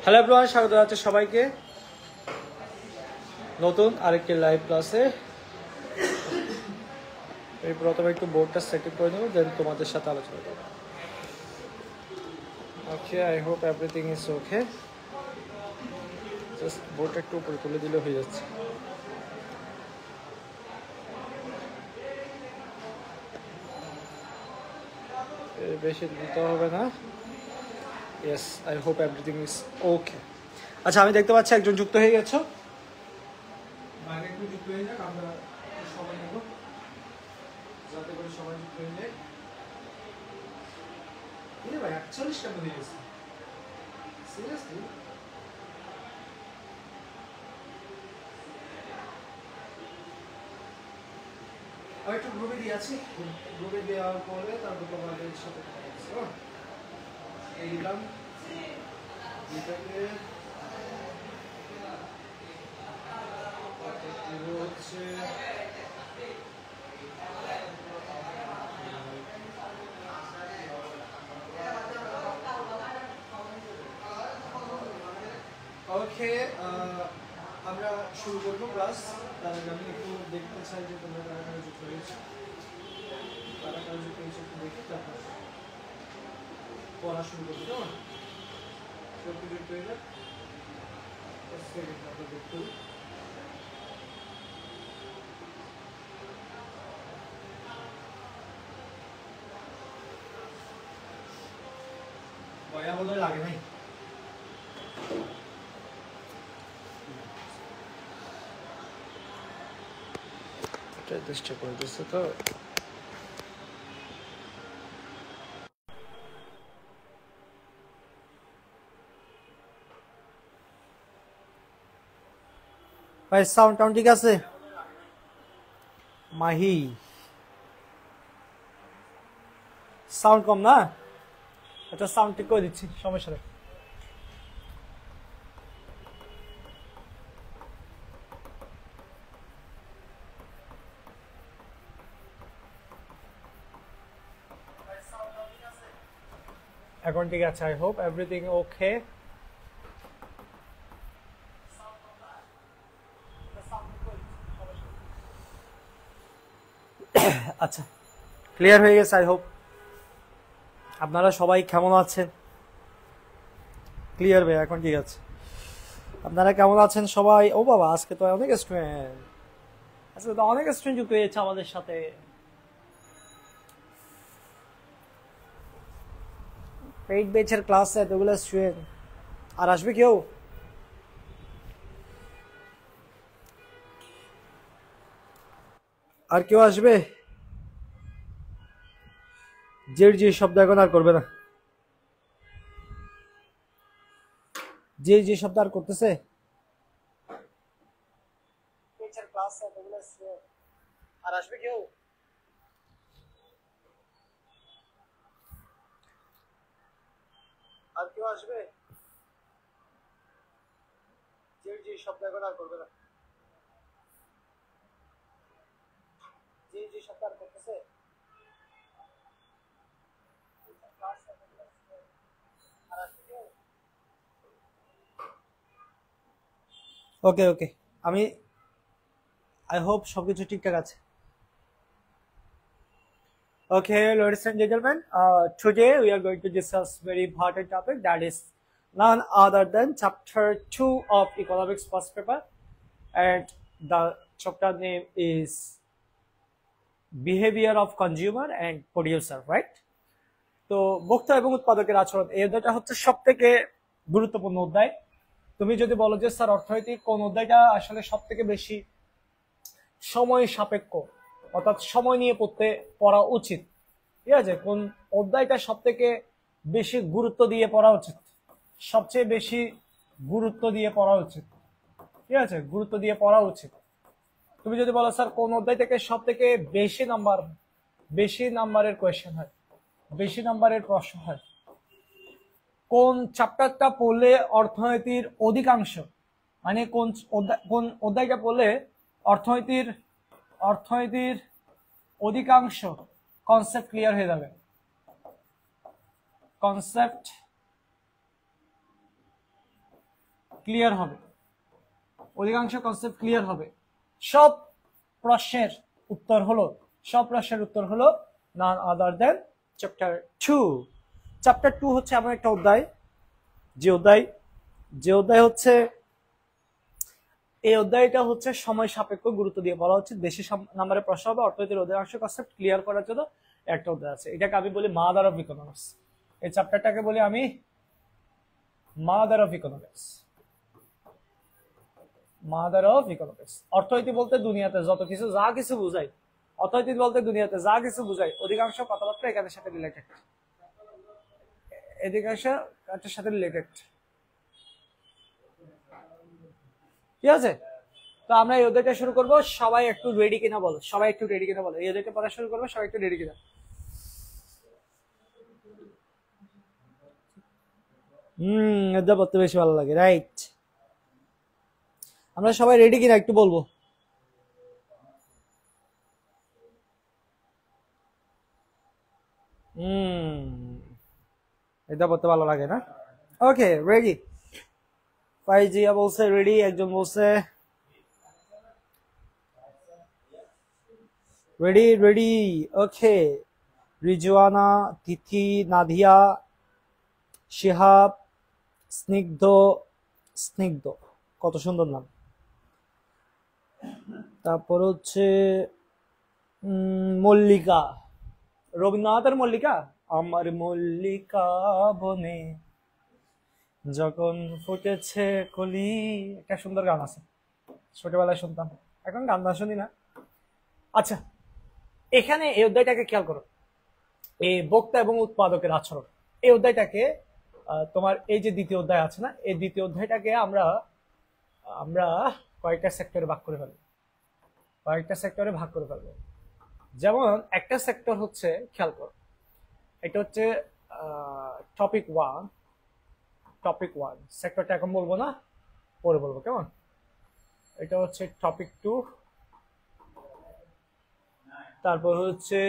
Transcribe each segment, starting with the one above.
Hello everyone, স্বাগত জানাচ্ছি সবাইকে নতুন আরেকটি লাইভ ক্লাসে। এই প্রথমে একটু বোর্ডটা সেটিং করে নেব, দেন তোমাদের সাথে আলোচনা করব। Okay, I hope everything is okay. Just বোর্ডটা একটু উপরে তুলে দিলে হয়ে যাচ্ছে। বেশি দিতে হবে না। Yes, I hope everything is ওকে। আচ্ছা, আমি দেখতে পাচ্ছি একজন যুক্ত হয়ে গেছো। বাইরে একটু যুক্ত হয়ে যাক, আমরা সময় নেব যাতে করে সবাই যুক্ত হয়ে যায়। ভাই ৪৮ টাকা হয়ে গেছে, সিরিয়াসলি? আমি একটু গ্রুপে দিয়ে আছি, গ্রুপে দেওয়ার পরে তারপর তোমাদের সাথে কথা বলছি। এই দিলাম এটাকে হচ্ছে ওকে। আমরা শুরু করবো ক্লাস। তার আগে আমি একটু দেখতে চাই যে তোমরা কারা কারা যুক্ত হয়েছে, কারা কারা যুক্ত হয়েছে একটু দেখতে, তারপর পড়া শুরু করবো। কেমন সব যুক্ত হয়ে যাক, আমরা দেখতে বয়া বোধহয় লাগে নাই। চেষ্টা করে দিচ্ছে তো। ভাই সাউন্ড টাউন ঠিক আছে? মাহি সাউন্ড কম না? আচ্ছা, সাউন্ড ঠিক করে দিচ্ছি, সমস্যা নেই। এখন ঠিক আছে, আই হোপ এভরিথিং ওকে। আচ্ছা, ক্লিয়ার হয়ে গেছে আই হোপ। আপনারা সবাই কেমন আছেন? ক্লিয়ার ভাই, এখন ঠিক আছে। আপনারা কেমন আছেন সবাই? ও বাবা, আজকে তো অনেক স্টুডেন্ট, আজকে তো অনেক স্টুডেন্ট যুক্ত হয়েছে আমাদের সাথে। পেইড বেচের ক্লাসে এতগুলো স্টুডেন্ট, আর আসবে কেউ? আর কেউ আসবে? যে শব্দ এখন আর করবে না, যে শব্দ আর করতেছে। আর আসবে কেউ? আর কেউ আসবে? যে শব্দ এখন আর করবে না, যে শব্দ আর করতেছে। ওকে ওকে, আমি আই হোপ সবকিছু ঠিকঠাক আছে। Okay, ladies and gentlemen, today we are going to discuss very important topic, that is none other than chapter 2 of economics first paper, and the chapter name is behavior of consumer and producer, right? তো ভোক্তা এবং উৎপাদকের আচরণ, এই অধ্যায়টা হচ্ছে সব থেকে গুরুত্বপূর্ণ অধ্যায়। তুমি যদি বলো যে স্যার অর্থনৈতিক কোন অধ্যায়টা আসলে সব থেকে বেশি সময় সাপেক্ষ, অর্থাৎ সময় নিয়ে পড়া উচিত, ঠিক আছে, কোন অধ্যায়টা সব থেকে বেশি গুরুত্ব দিয়ে পড়া উচিত, সবচেয়ে বেশি গুরুত্ব দিয়ে পড়া উচিত, ঠিক আছে, গুরুত্ব দিয়ে পড়া উচিত। তুমি যদি বলো স্যার কোন অধ্যায় থেকে সব থেকে বেশি নাম্বারের কোয়েশ্চেন হয়, বেশি নাম্বারের প্রশ্ন হয়, কোন চ্যাপ্টারটা পড়লে অর্থনীতির অধিকাংশ, মানে কোন অধ্যায়টা পড়লে অর্থনীতির অধিকাংশ কনসেপ্ট ক্লিয়ার হয়ে যাবে, কনসেপ্ট ক্লিয়ার হবে, অধিকাংশ কনসেপ্ট ক্লিয়ার হবে। সব প্রশ্নের উত্তর হলো none other than chapter 2। Chapter 2 হচ্ছে এমন একটা অধ্যায় যে অধ্যায় হচ্ছে, এই অধ্যায়টা হচ্ছে সময় সাপেক্ষ গুরুত্ব দিয়ে বলা হচ্ছে বেশি নাম্বারের প্রশ্ন হবে, অর্থনীতির অধিকাংশ কনসেপ্ট ক্লিয়ার করার জন্য একটা অধ্যায় আছে। এটাকে আমি বলি মাদার অফ ইকোনমিক্স। এই চ্যাপ্টারটাকে বলি আমি মাদার অফ ইকোনমিক্স। অর্থনীতি বলতে দুনিয়াতে যা কিছু বুঝাই, অর্থনীতি বলতে দুনিয়াতে যা কিছু বুঝাই, অধিকাংশ কথাবার্তা এখানের সাথে রিলেটেড, ঠিক আছে? তো আমরা এই অধ্যায়টা শুরু করবো। সবাই একটু রেডি কিনা বলো, এই অধ্যায়টা পড়া শুরু করবো, সবাই একটু রেডি কিনা। অধ্যায় পড়তে বেশি ভালো লাগে, রাইট? আমরা সবাই রেডি কিনা একটু বলবো। এটা পড়তে ভালো লাগে না? ওকে, রেডি। ফাইজিয়া বলছে রেডি, একজন বলছে রেডি। ওকে, রিজওয়ানা, তিথি, নাদিয়া, শিহাব, স্নিগ্ধ, কত সুন্দর নাম। তারপর হচ্ছে মল্লিকা, রবীন্দ্রনাথের মল্লিকা, আমার মল্লিকা বনে যখন ফুটেছে কলি, একটা সুন্দর গান আছে, ছোটবেলায় শুনতাম, এখন গান না শুনি না। আচ্ছা, এখানে এই অধ্যায়টাকে খেয়াল করো, এই বক্তা এবং উৎপাদকের আচরণ। এই অধ্যায়টাকে তোমার এই যে দ্বিতীয় অধ্যায় আছে না, এই দ্বিতীয় অধ্যায়টাকে আমরা কয়েকটা সেক্টরে ভাগ করে ফেলবো। যেমন একটা সেক্টর হচ্ছে, খেয়াল করো, এটা হচ্ছে টপিক ওয়ান। সেক্টরটা এখন বলবো না, পরে বলবো, কেমন? এটা হচ্ছে টপিক 2, তারপর হচ্ছে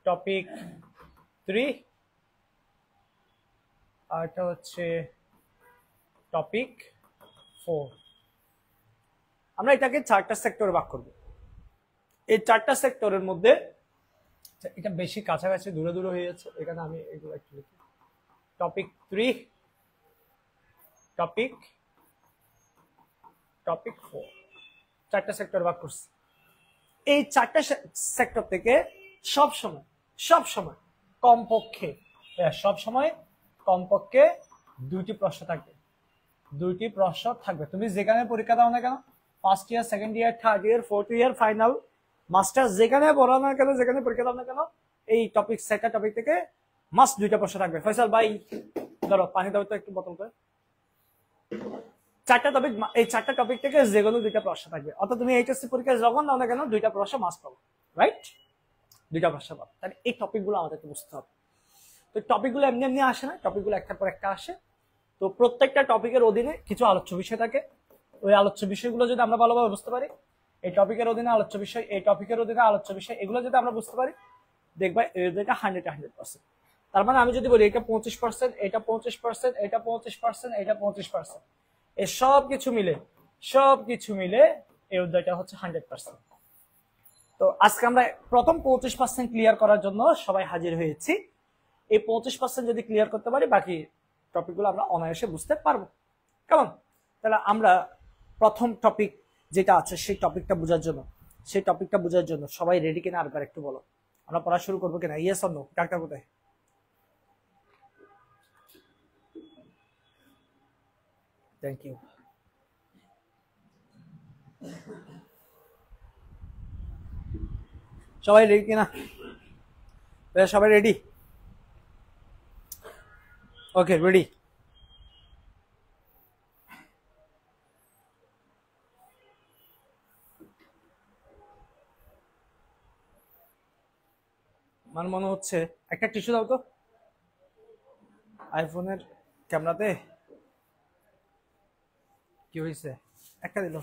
টপিক 3, আর এটা হচ্ছে টপিক 4। আমরা এটাকে 4টা সেক্টরে ভাগ করব। এই 4টা সেক্টরের মধ্যে এটা বেশি কাছাকাছি দূরে হয়ে যাচ্ছে, এখানে আমি এগুলো একটু লিখি। টপিক 3, টপিক 4, 4টা সেক্টর ভাগ করছি। এই 4টা সেক্টর থেকে সব সময় কমপক্ষে 2টি প্রশ্ন থাকবে। তুমি যেখানে পরীক্ষা দাও না কেন, first year, second year, third year, fourth year, final, masters, যেখানে পড়ো না কেন, যেখানে পরীক্ষা দাও না কেন, এই টপিক 4টা টপিক থেকে মাস্ট 2টা প্রশ্ন থাকবে। ফয়সাল ভাই ধরো পানি দাও তো একটু বোতল করে। 4টা টপিক, এই 4টা টপিক থেকে যে কোনো 2টা প্রশ্ন থাকবে। অর্থাৎ তুমি এইচএসসি পরীক্ষায় যখন দাও না কেন 2টা প্রশ্ন মাস্ট পাবো, রাইট? 2টা প্রশ্ন পাবো। তাহলে এই টপিকগুলো আমাদেরকে বুঝতে হবে। তো টপিকগুলো এমনি আসে না, টপিকগুলো একটার পর একটা আসে। তো প্রত্যেকটা টপিকের অধীনে কিছু আলোচ্য বিষয় থাকে। ওই আলোচ্য বিষয়গুলো যদি আমরা ভালোভাবে বুঝতে পারি, এই টপিকের অধীনে আলোচ্য বিষয়, এই টপিকের অধীনে আলোচ্য বিষয়, এগুলো যদি আমরা বুঝতে পারি, দেখবা এটা 100%। তার মানে আমি যদি বলি এটা 25%, এটা 25%, এটা 25%, এটা 25%, এই সব কিছু মিলে এই অধ্যায়টা হচ্ছে 100%। তো আজকে আমরা প্রথম 25% ক্লিয়ার করার জন্য সবাই হাজির হয়েছি। এই 25% যদি ক্লিয়ার করতে পারি, বাকি টপিকগুলো আমরা অনায়াসে বুঝতে পারবো, কেমন? তাহলে আমরা প্রথম টপিক যেটা আছে সেই টপিকটা বোঝার জন্য সবাই রেডি কিনা আরেকবার একটু বলো। আমরা পড়া শুরু করবো কিনা? Yes or no? ডাক্তার কোথায়? Thank you. সবাই রেডি কিনা? সবাই রেডি? ওকে, রেডি। আমার মনে হচ্ছে একটা টিস্যু দাও তো, আইফোনের ক্যামেরাতে কি হয়েছে, একটা দিল।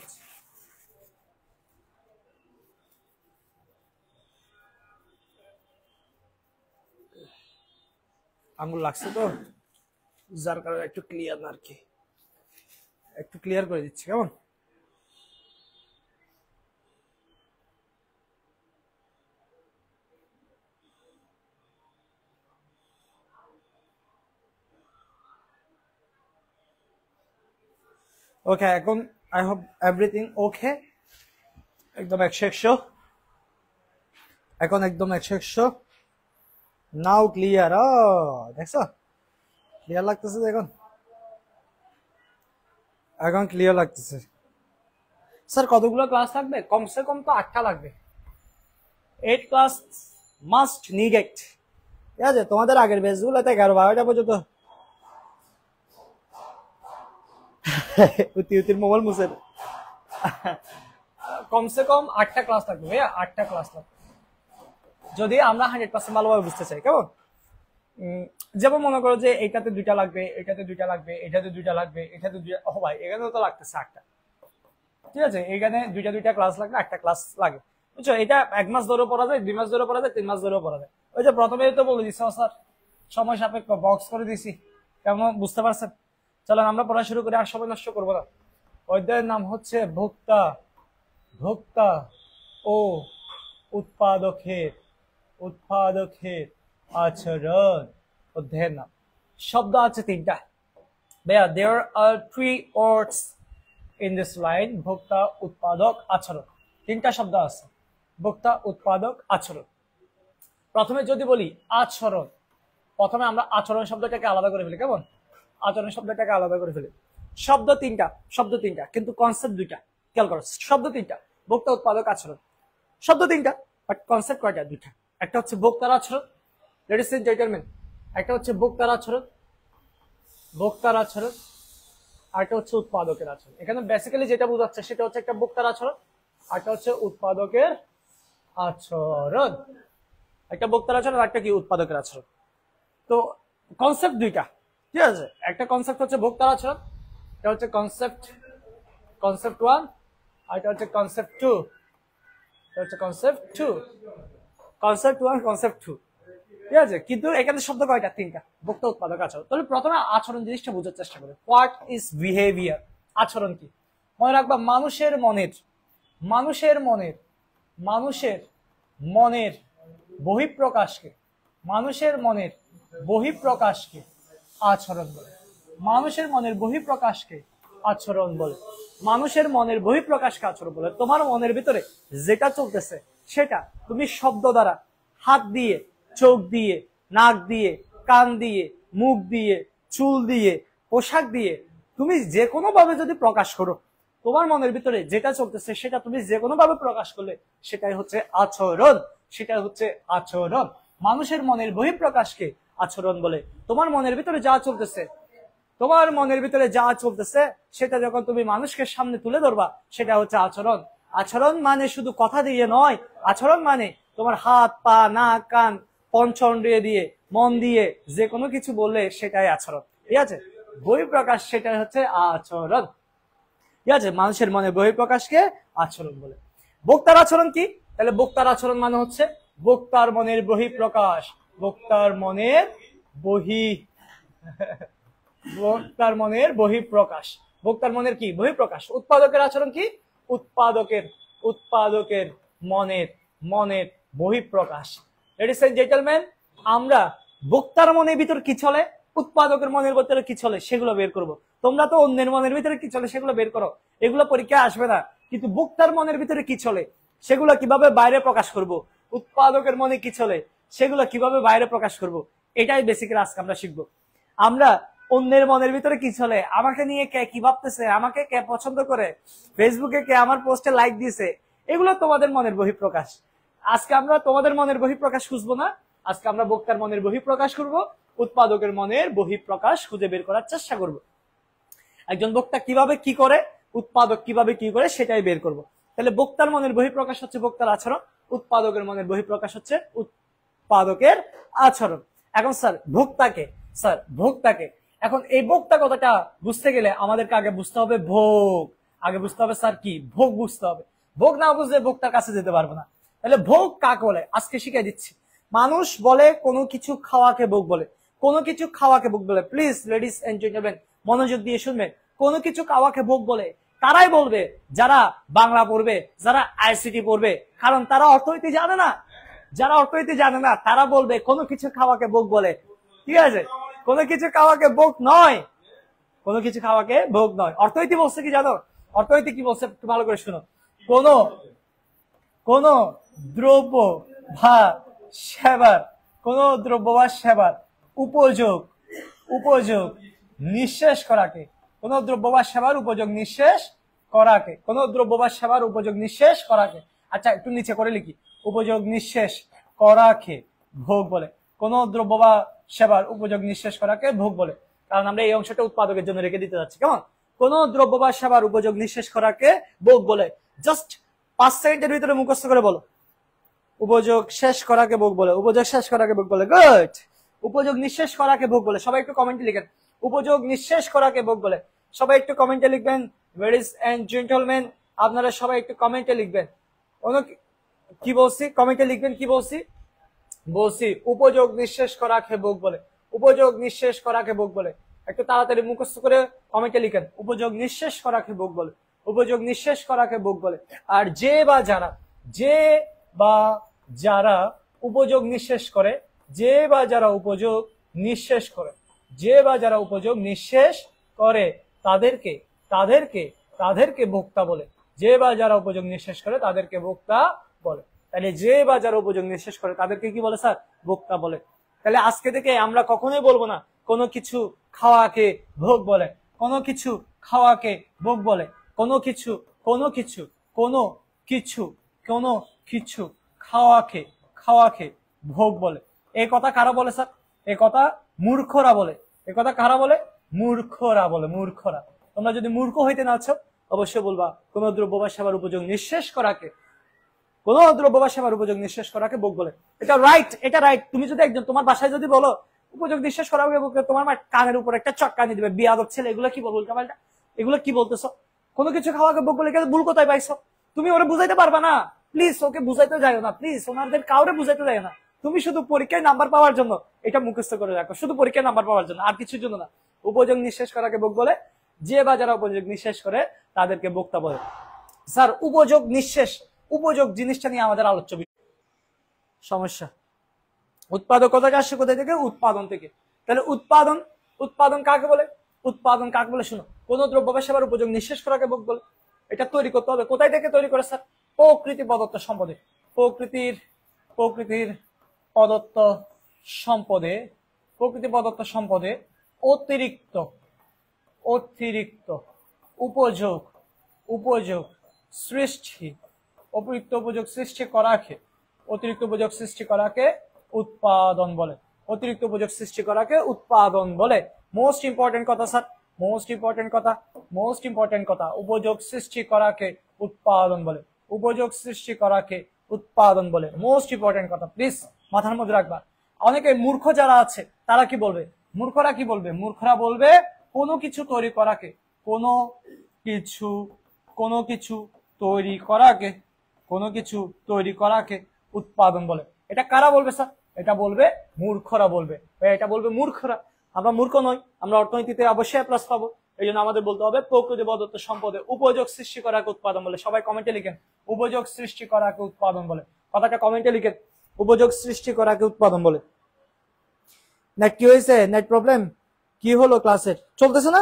আঙ্গুল লাগছে তো, যার কারণে একটু ক্লিয়ার না আর কি, একটু ক্লিয়ার করে দিচ্ছি কেমন। ওকে, এখন আই হোপ এভরিথিং ওকে, একদম 100 এখন একদম 100 নাও ক্লিয়ার। দেখছো ক্লিয়ার লাগতেছে, এখন এখন ক্লিয়ার লাগতেছে। স্যার কতগুলো ক্লাস লাগবে? কমসে কম তো 8টা লাগবে, 8 ক্লাস মাস্ট নিডেড। ঠিক আছে, তোমাদের আগের বেসগুলোতে 11-12টা পর্যন্ত উতির মোবাইল মুছে কমসে কম 8টা ক্লাস লাগবে ভাইয়া, 8টা ক্লাস লাগবে যদি আমরা 100% ভালোভাবে বুঝতে চাই কেমন। যেমন মনে করো যে এটাতে 2টা লাগবে, এটাতে 2টা লাগবে, এটাতে 2টা লাগবে, এটাতে 2টা, ও ভাই এখানেও তো লাগতেছে 8টা। ঠিক আছে, এখানে 2টা ক্লাস লাগবে, 8টা ক্লাস লাগে, বুঝছো। এটা 1 মাস ধরে পড়া যায়, 2 মাস ধরে পড়া যায়, 3 মাস ধরে পড়া যায়। ওই যে প্রথমে তো বলে দিচ্ছি স্যার, সময় সাপেক্ষ বক্স করে দিছি, কেমন বুঝতে পারছেন? চলেন আমরা পড়া শুরু করি, আর সময় নষ্ট করবো না। অধ্যায়ের নাম হচ্ছে ভোক্তা, ভোক্তা ও উৎপাদকের, উৎপাদকের আচরণ অধ্যায়ের নাম। শব্দ আছে 3টা ভাইয়া, there are 3 words in this line, ভোক্তা, উৎপাদক, আচরণ। 3টা শব্দ আছে, ভোক্তা, উৎপাদক, আচরণ। প্রথমে যদি বলি আচরণ, প্রথমে আমরা আচরণ শব্দটাকে আলাদা করে ফেলি কেমন, আচরণ শব্দটাকে আলাদা করে ফেলি। শব্দ 3টা, শব্দ 3টা কিন্তু কনসেপ্ট 2টা। খেয়াল করো, শব্দ 3টা, ভোক্তা, উৎপাদক, আচরণ। শব্দ 3টা বাট কনসেপ্ট কয়টা? 2টা। একটা হচ্ছে ভোক্তার আচরণ, লেডিস এন্ড জেন্টলম্যান, একটা হচ্ছে ভোক্তার আচরণ, ভোক্তার আচরণ, আর একটা হচ্ছে উৎপাদকের আচরণ। এখানে বেসিক্যালি যেটা বোঝাচ্ছে সেটা হচ্ছে একটা ভোক্তার আচরণ, আর একটা হচ্ছে উৎপাদকের আচরণ। একটা ভোক্তার আচরণ, আর একটা কি উৎপাদকের আচরণ। তো কনসেপ্ট 2টা, ঠিক আছে। একটা কনসেপ্ট হচ্ছে ভোক্তার আচরণ, এটা হচ্ছে কনসেপ্ট, কনসেপ্ট 1, আর এটা হচ্ছে কনসেপ্ট 2, এটা হচ্ছে কনসেপ্ট 2, কনসেপ্ট 1, কনসেপ্ট 2। ঠিক আছে, কিন্তু এখানে শব্দ কয়টা? 3টা, ভোক্তা, উৎপাদক, আচরণ। তাহলে প্রথমে আচরণ জিনিসটা বোঝার চেষ্টা করি। What is behaviour? আচরণ কি? মনে রাখবা, মানুষের মনের, মানুষের মনের, মানুষের মনের বহিঃপ্রকাশকে, মানুষের মনের বহিঃপ্রকাশকে আচরণ বলে। মানুষের মনের বহিঃপ্রকাশকে আচরণ বলে। মানুষের মনের বহিঃপ্রকাশকে আচরণ বলে। তোমার মনের ভিতরে যেটা চলতেছে সেটা তুমি শব্দ দ্বারা, হাত দিয়ে, চোখ দিয়ে, নাক দিয়ে, কান দিয়ে, মুখ দিয়ে, চুল দিয়ে, পোশাক দিয়ে তুমি যে কোনো ভাবে যদি প্রকাশ করো, তোমার মনের ভিতরে যেটা চলতেছে সেটা তুমি যে কোনো ভাবে প্রকাশ করলে সেটাই হচ্ছে আচরণ, সেটাই হচ্ছে আচরণ। মানুষের মনের বহিঃপ্রকাশকে আচরণ বলে। তোমার মনের ভিতরে যা চলতেছে, তোমার মনের ভিতরে যা চলতেছে সেটা যখন তুমি মানুষকে সামনে তুলে ধরবা সেটা হচ্ছে আচরণ। আচরণ মানে শুধু কথা দিয়ে নয়, আচরণ মানে তোমার হাত, পা, নাক, কান, পঞ্চেন্দ্রিয় দিয়ে, মন দিয়ে যে কোনো কিছু বললে সেটাই আচরণ। ঠিক আছে, বহিঃপ্রকাশ সেটাই হচ্ছে আচরণ। ঠিক আছে, মানুষের মনে বহিঃপ্রকাশকে আচরণ বলে। বক্তার আচরণ কি? তাহলে বক্তার আচরণ মানে হচ্ছে বক্তার মনের বহিঃপ্রকাশ, বক্তার মনের বক্তার মনের বহিঃপ্রকাশ, বক্তার মনের কি? বহিঃপ্রকাশ। উৎপাদকের আচরণ কি? উৎপাদকের মনের, মনের বহিঃপ্রকাশ। লেডিস এন্ড জেন্টলম্যান, আমরা বক্তার মনের ভিতর কি চলে, উৎপাদকের মনের ভিতরে কি চলে সেগুলো বের করব। তোমরা তো অন্যের মনের ভিতরে কি চলে সেগুলো বের করো, এগুলো পরীক্ষায় আসবে না। কিন্তু বক্তার মনের ভিতরে কি চলে সেগুলো কিভাবে বাইরে প্রকাশ করব, উৎপাদকের মনে কি চলে সেগুলো কিভাবে বাইরে প্রকাশ করব, এটাই বেসিক্যালি আজকে আমরা শিখবো। আমরা অন্যের মনের ভিতরে কি চলে, আমাকে নিয়ে কে কি ভাবতেছে, আমাকে কে পছন্দ করে, ফেসবুকে কে আমার পোস্টে লাইক দিয়েছে, এগুলো তোমাদের মনের বহিঃপ্রকাশ। আজকে আমরা তোমাদের মনের বহিঃপ্রকাশ খুঁজবো না, আজকে আমরা বক্তার মনের বহিঃপ্রকাশ করব, উৎপাদকের মনের বহিঃপ্রকাশ খুঁজে বের করার চেষ্টা করব। একজন বক্তা কিভাবে কি করে, উৎপাদক কিভাবে কি করে সেটাই বের করব। তাহলে বক্তার মনের বহিঃপ্রকাশ হচ্ছে বক্তার আচরণ, উৎপাদকের মনের বহিঃপ্রকাশ হচ্ছে উৎপাদকের আচরণ। এখন স্যার ভোক্তাকে, স্যার ভোক্তাকে, এখন এই ভোক্তা কথাটা বুঝতে গেলে আমাদেরকে আগে বুঝতে হবে ভোগ, আগে বুঝতে হবে স্যার কি ভোগ বুঝতে হবে। ভোগ না বুঝলে ভোক্তার কাছে যেতে পারবো না। তাহলে ভোগ কাকে বলে আজকে শিখিয়ে দিচ্ছি। মানুষ বলে কোনো কিছু খাওয়াকে ভোগ বলে, কোনো কিছু খাওয়াকে ভোগ বলে। প্লিজ লেডিস এন্ড জেন্টলম্যান মনোযোগ দিয়ে শুনবেন, কোনো কিছু খাওয়াকে ভোগ বলে তারাই বলবে যারা বাংলা পড়বে, যারা আইসিটি পড়বে, কারণ তারা অর্থনীতি জানে না। যারা অর্থনীতি জানে না তারা বলবে কোনো কিছু খাওয়াকে ভোগ বলে। ঠিক আছে, কোনো কিছু খাওয়াকে ভোগ নয়, কোনো কিছু খাওয়াকে ভোগ নয়। অর্থনীতি বলছে কি জানো? অর্থনীতি কি বলছে একটু ভালো করে শুনো। কোন দ্রব্য বা সেবার, কোন দ্রব্য বা সেবার উপযোগ নিঃশেষ করাকে, কোন দ্রব্য বা সেবার উপযোগ নিঃশেষ করাকে, কোন দ্রব্য বা সেবার উপযোগ নিঃশেষ করাকে। আচ্ছা একটু নিচে করে লিখি, উপযোগ নিঃশেষ করাকে ভোগ বলে। কোন দ্রব্য বা সেবার উপযোগ নিঃশেষ করাকে ভোগ বলে, কারণ আমরা এই অংশটা উৎপাদকের জন্য রেখে দিতে যাচ্ছি। কেমন? কোন দ্রব্য বা সেবার উপযোগ নিঃশেষ করাকে ভোগ বলে। জাস্ট 5 সেকেন্ডের ভিতরে মুখস্থ করে বলো, উপযোগ শেষ করাকে ভোগ বলে। উপযোগ শেষ করাকে ভোগ বলে। গুড। উপযোগ নিঃশেষ করাকে ভোগ বলে। সবাই একটু কমেন্টে লিখেন, উপযোগ নিঃশেষ করাকে ভোগ বলে। সবাই একটু কমেন্টে লিখবেন। লেডিস এন্ড জেন্টলম্যান আপনারা সবাই একটু কমেন্টে লিখবেন। কি বলছি? কমেন্টে লিখবেন কি বলছি? বলছি উপযোগ নিঃশেষ করাকে ভোগ বলে। উপযোগ নিঃশেষ করাকে ভোগ বলে। একটু তাড়াতাড়ি মুখস্থ করে কমেন্টে লিখেন, উপযোগ নিঃশেষ করাকে ভোগ বলে। উপযোগ নিঃশেষ করাকে ভোগ বলে। আর যে বা যারা উপযোগ নিঃশেষ করে, যে বা যারা উপযোগ নিঃশেষ করে, যে বা যারা উপযোগ নিঃশেষ করে তাদেরকে ভোক্তা বলে। যে বা যারা উপযোগ নিঃশেষ করে তাদেরকে ভোক্তা বলে। তাহলে যে বা যারা উপযোগ নিঃশেষ করে তাদেরকে কি বলে স্যার? ভোক্তা বলে। তাহলে আজকে থেকে আমরা কখনোই বলবো না কোনো কিছু খাওয়াকে ভোগ বলে, কোনো কিছু খাওয়াকে ভোগ বলে, কোনো কিছু খাওয়াকে ভোগ বলে। এই কথা কারা বলে স্যার? এই কথা মূর্খরা বলে। এই কথা কারা বলে? মূর্খরা বলে। মূর্খরা। তোমরা যদি মূর্খ হইতে না চাও অবশ্যই বলবা কোন দ্রব্য বা সেবার উপযোগ নিঃশেষ করাকে, কোন দ্রব্য বা সেবার উপযোগ নিঃশেষ করাকে ভোগ বলে। এটা রাইট, এটা রাইট। তুমি যদি একজন তোমার বাসায় যদি বলো উপযোগ নিঃশেষ করাকে ভোগ, তোমার মা কানের উপর একটা চক্কানি দিবে, বিয়াদব ছেলে, এগুলো কি বলবো? উল্টাপাল্টা এগুলো কি বলতেছো? কোনো কিছু খাওয়াকে ভোগ বলে ভুল কোথায় পাইছো? তুমি ওরা বুঝাইতে পারবা না। প্লিজ ওকে বুঝাইতে যাও না, প্লিজ ওনাদের কাউরে বুঝাইতে যায় না। তুমি শুধু পরীক্ষায় নাম্বার পাওয়ার জন্য এটা মুখস্থ করে রাখো, শুধু পরীক্ষায় নাম্বার পাওয়ার জন্য, আর কিছুর জন্য না। উপযোগ নিঃশেষ করাকে ভোগ বলে। যে বা যারা উপযোগ নিঃশেষ করে তাদেরকে ভোক্তা বলে। স্যার উপযোগ নিঃশেষ, উপযোগ জিনিসটা নিয়ে আমাদের আলোচ্য সমস্যা। উৎপাদকতাকে আসছে কোথায় থেকে? উৎপাদন থেকে। তাহলে উৎপাদন কাকে বলে? উৎপাদন কাকে বলে শুনো, কোন দ্রব্য বা সেবার উপযোগ নিঃশেষ করাকে ভোগ বলে। এটা তৈরি করতে হবে। কোথায় থেকে তৈরি করে স্যার? প্রকৃতি প্রদত্ত সম্পদে। প্রকৃতির প্রদত্ত সম্পদে অতিরিক্ত উপযোগ সৃষ্টি, অতিরিক্ত উপযোগ সৃষ্টি করাকে উৎপাদন বলে। অতিরিক্ত উপযোগ সৃষ্টি করাকে উৎপাদন বলে। মোস্ট ইম্পর্টেন্ট কথা স্যার, মোস্ট ইম্পর্টেন্ট কথা। উপযোগ সৃষ্টি করাকে উৎপাদন বলে। উপযোগ সৃষ্টি করাকে উৎপাদন বলে। মোস্ট ইম্পর্টেন্ট কথা, প্লিজ মাথার মধ্যে রাখবা। অনেকে মূর্খ যারা আছে তারা কি বলবে? মূর্খরা কি বলবে? মূর্খরা বলবে কোনো কিছু তৈরি করাকে, কোনো কিছু তৈরি করাকে উৎপাদন বলে। এটা কারা বলবে স্যার? এটা বলবে মূর্খরা বলবে। এটা বলবে মূর্খরা। আমরা মূর্খ নই, আমরা অর্থনীতিতে অবশ্যই প্লাস পাবো। এই জন্য আমাদের বলতে হবে প্রকৃতি প্রদত্ত সম্পদে উপযোগ সৃষ্টি করাকে উৎপাদন বলে। সবাই কমেন্টে লিখেন, উপযোগ সৃষ্টি করাকে উৎপাদন বলে। কথাটা কমেন্টে লিখেন, উপযোগ সৃষ্টি করাকে উৎপাদন বলে। নেট কি হয়েছে? নেট প্রবলেম কি হলো? ক্লাসের চলতেছে না?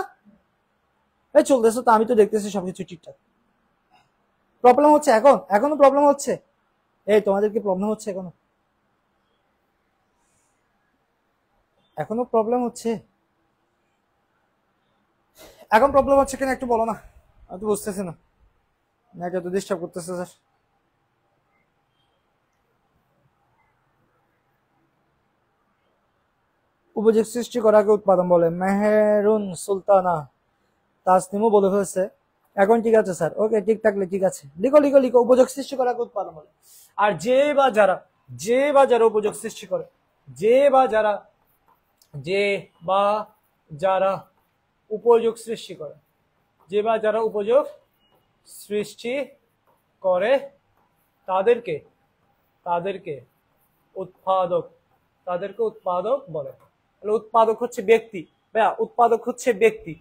এই চলতেছে তো, আমি তো দেখতেছি সবকিছু ঠিকঠাক। প্রবলেম হচ্ছে এখনো প্রবলেম হচ্ছে? এই তোমাদের কি প্রবলেম হচ্ছে এখনো প্রবলেম হচ্ছে? এখন প্রবলেম হচ্ছে কিনা একটু বলো না, আমি তো বুঝতেছি না। নেট এত ডিস্টার্ব করতেছে স্যার। উপযোগ সৃষ্টি করাকে উৎপাদন বলে। মেহেরুন সুলতানা তাসনিমও বলে ফেলছে। এখন ঠিক আছে স্যার, ওকে ঠিক থাকলে ঠিক আছে। লিখো উপযোগ সৃষ্টি করাকে উৎপাদন বলে। আর যে বা যারা উপযোগ সৃষ্টি করে, যে বা যারা উপযোগ সৃষ্টি করে, যে বা যারা উপযোগ সৃষ্টি করে তাদেরকে উৎপাদক বলে। তাহলে উৎপাদক হচ্ছে ব্যক্তি। ভাইয়া উৎপাদক হচ্ছে ব্যক্তি,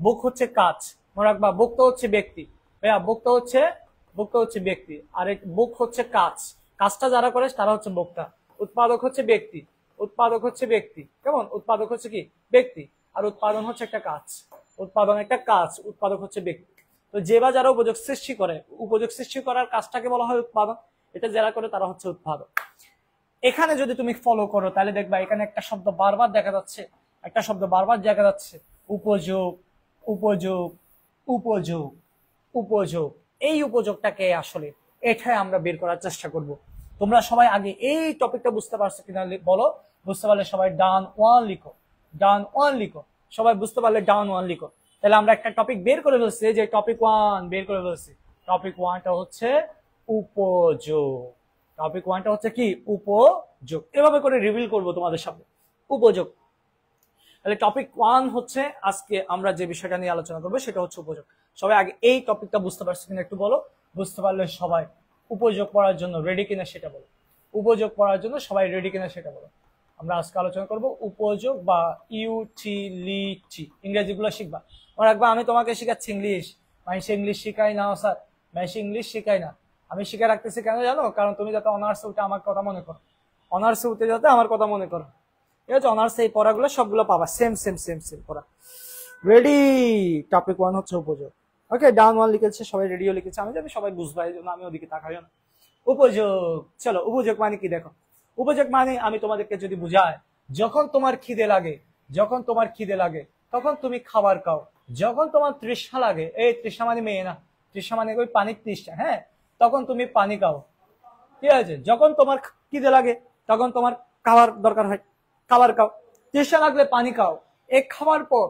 ভোগ হচ্ছে কাজ, মনে রাখবা ভোক্তা হচ্ছে ব্যক্তি। ভাইয়া ভোক্তা হচ্ছে ব্যক্তি, আর ভোগ হচ্ছে কাজ, কাজটা যারা করে তারা হচ্ছে ভোক্তা। উৎপাদক হচ্ছে ব্যক্তি, উৎপাদক হচ্ছে ব্যক্তি, কেমন? উৎপাদক হচ্ছে কি ব্যক্তি, আর উৎপাদন হচ্ছে একটা কাজ, উৎপাদন একটা কাজ, উৎপাদক হচ্ছে ব্যক্তি। তো যে বা যারা উপযোগ সৃষ্টি করে, উপযোগ সৃষ্টি করার কাজটাকে বলা হয় উৎপাদন, এটা যারা করে তারা হচ্ছে উৎপাদক। এখানে যদি তুমি ফলো করো তাহলে দেখবা এখানে একটা শব্দ বারবার দেখা যাচ্ছে, একটা শব্দ বারবার দেখা যাচ্ছে, উপযোগ, উপযোগ, উপযোগ, উপযোগ। এই উপযোগটাকে আসলে এটাই আমরা বের করার চেষ্টা করব। তোমরা সবাই আগে এই টপিকটা বুঝতে পারছো কিনা বলো, বুঝতে পারলে সবাই ডান ওয়ান লিখো, ডান ওয়ান লিখো। সবাই বুঝতে পারলে ডান ওয়ান লিখো। তাহলে আমরা একটা টপিক বের করে ফেলছি, যে টপিক ওয়ান বের করে ফেলছি। টপিক ওয়ানটা হচ্ছে উপযোগ, টপিক ওয়ানটা হচ্ছে কি উপযোগ। এভাবে করে রিভিল করব তোমাদের সামনে, উপযোগ। তাহলে টপিক ওয়ান হচ্ছে আজকে আমরা যে বিষয়টা নিয়ে আলোচনা করবো সেটা হচ্ছে উপযোগ। সবাই আগে এই টপিকটা বুঝতে পারছো কিনা একটু বলো, বুঝতে পারলে সবাই উপযোগ পড়ার জন্য রেডি কিনা সেটা বলো, উপযোগ পড়ার জন্য সবাই রেডি কিনা সেটা বলো। আমরা আজকে আলোচনা করব উপযোগ বা ইউটিলিটি। ইংরেজি গুলো শিখবা, মনে রাখবা আমি তোমাকে শিখাচ্ছি ইংলিশ, মানুষ ইংলিশ শিখাই না স্যার, মানুষ ইংলিশ শিখাই না। আমি শিখে রাখতেছি কেন জানো? কারণ তুমি যাতে অনার্সে উঠে আমার কথা মনে করো, অনার্সে উঠে যাতে আমার কথা মনে করো, ঠিক আছে? অনার্স এই পড়াগুলো সবগুলো পাবা, সেম সেম সেম সেম পড়া। রেডি? টপিক ওয়ান হচ্ছে উপযোগ। ওকে, ডাউন ওয়ান লিখেছে সবাই, রেডিও লিখেছে, আমি জানি সবাই বুঝবা, এই জন্য আমি ওদিকে তাকাই না। উপযোগ, চলো উপযোগ মানে কি দেখো। উপযোগ মানে আমি তোমাদেরকে যদি বুঝাই, যখন তোমার খিদে লাগে, যখন তোমার খিদে লাগে তখন তুমি খাবার খাও। যখন তোমার তৃষ্ণা লাগে, এই তৃষ্ণা মানে মেয়ে না, তৃষ্ণা মানে ওই পানির তৃষ্ণা, হ্যাঁ, তখন তুমি পানি খাও, ঠিক আছে? যখন তোমার খিদে লাগে তখন তোমার খাবার দরকার হয়, খাবার খাও। তৃষ্ণা লাগলে পানি খাও। এক খাবার পর,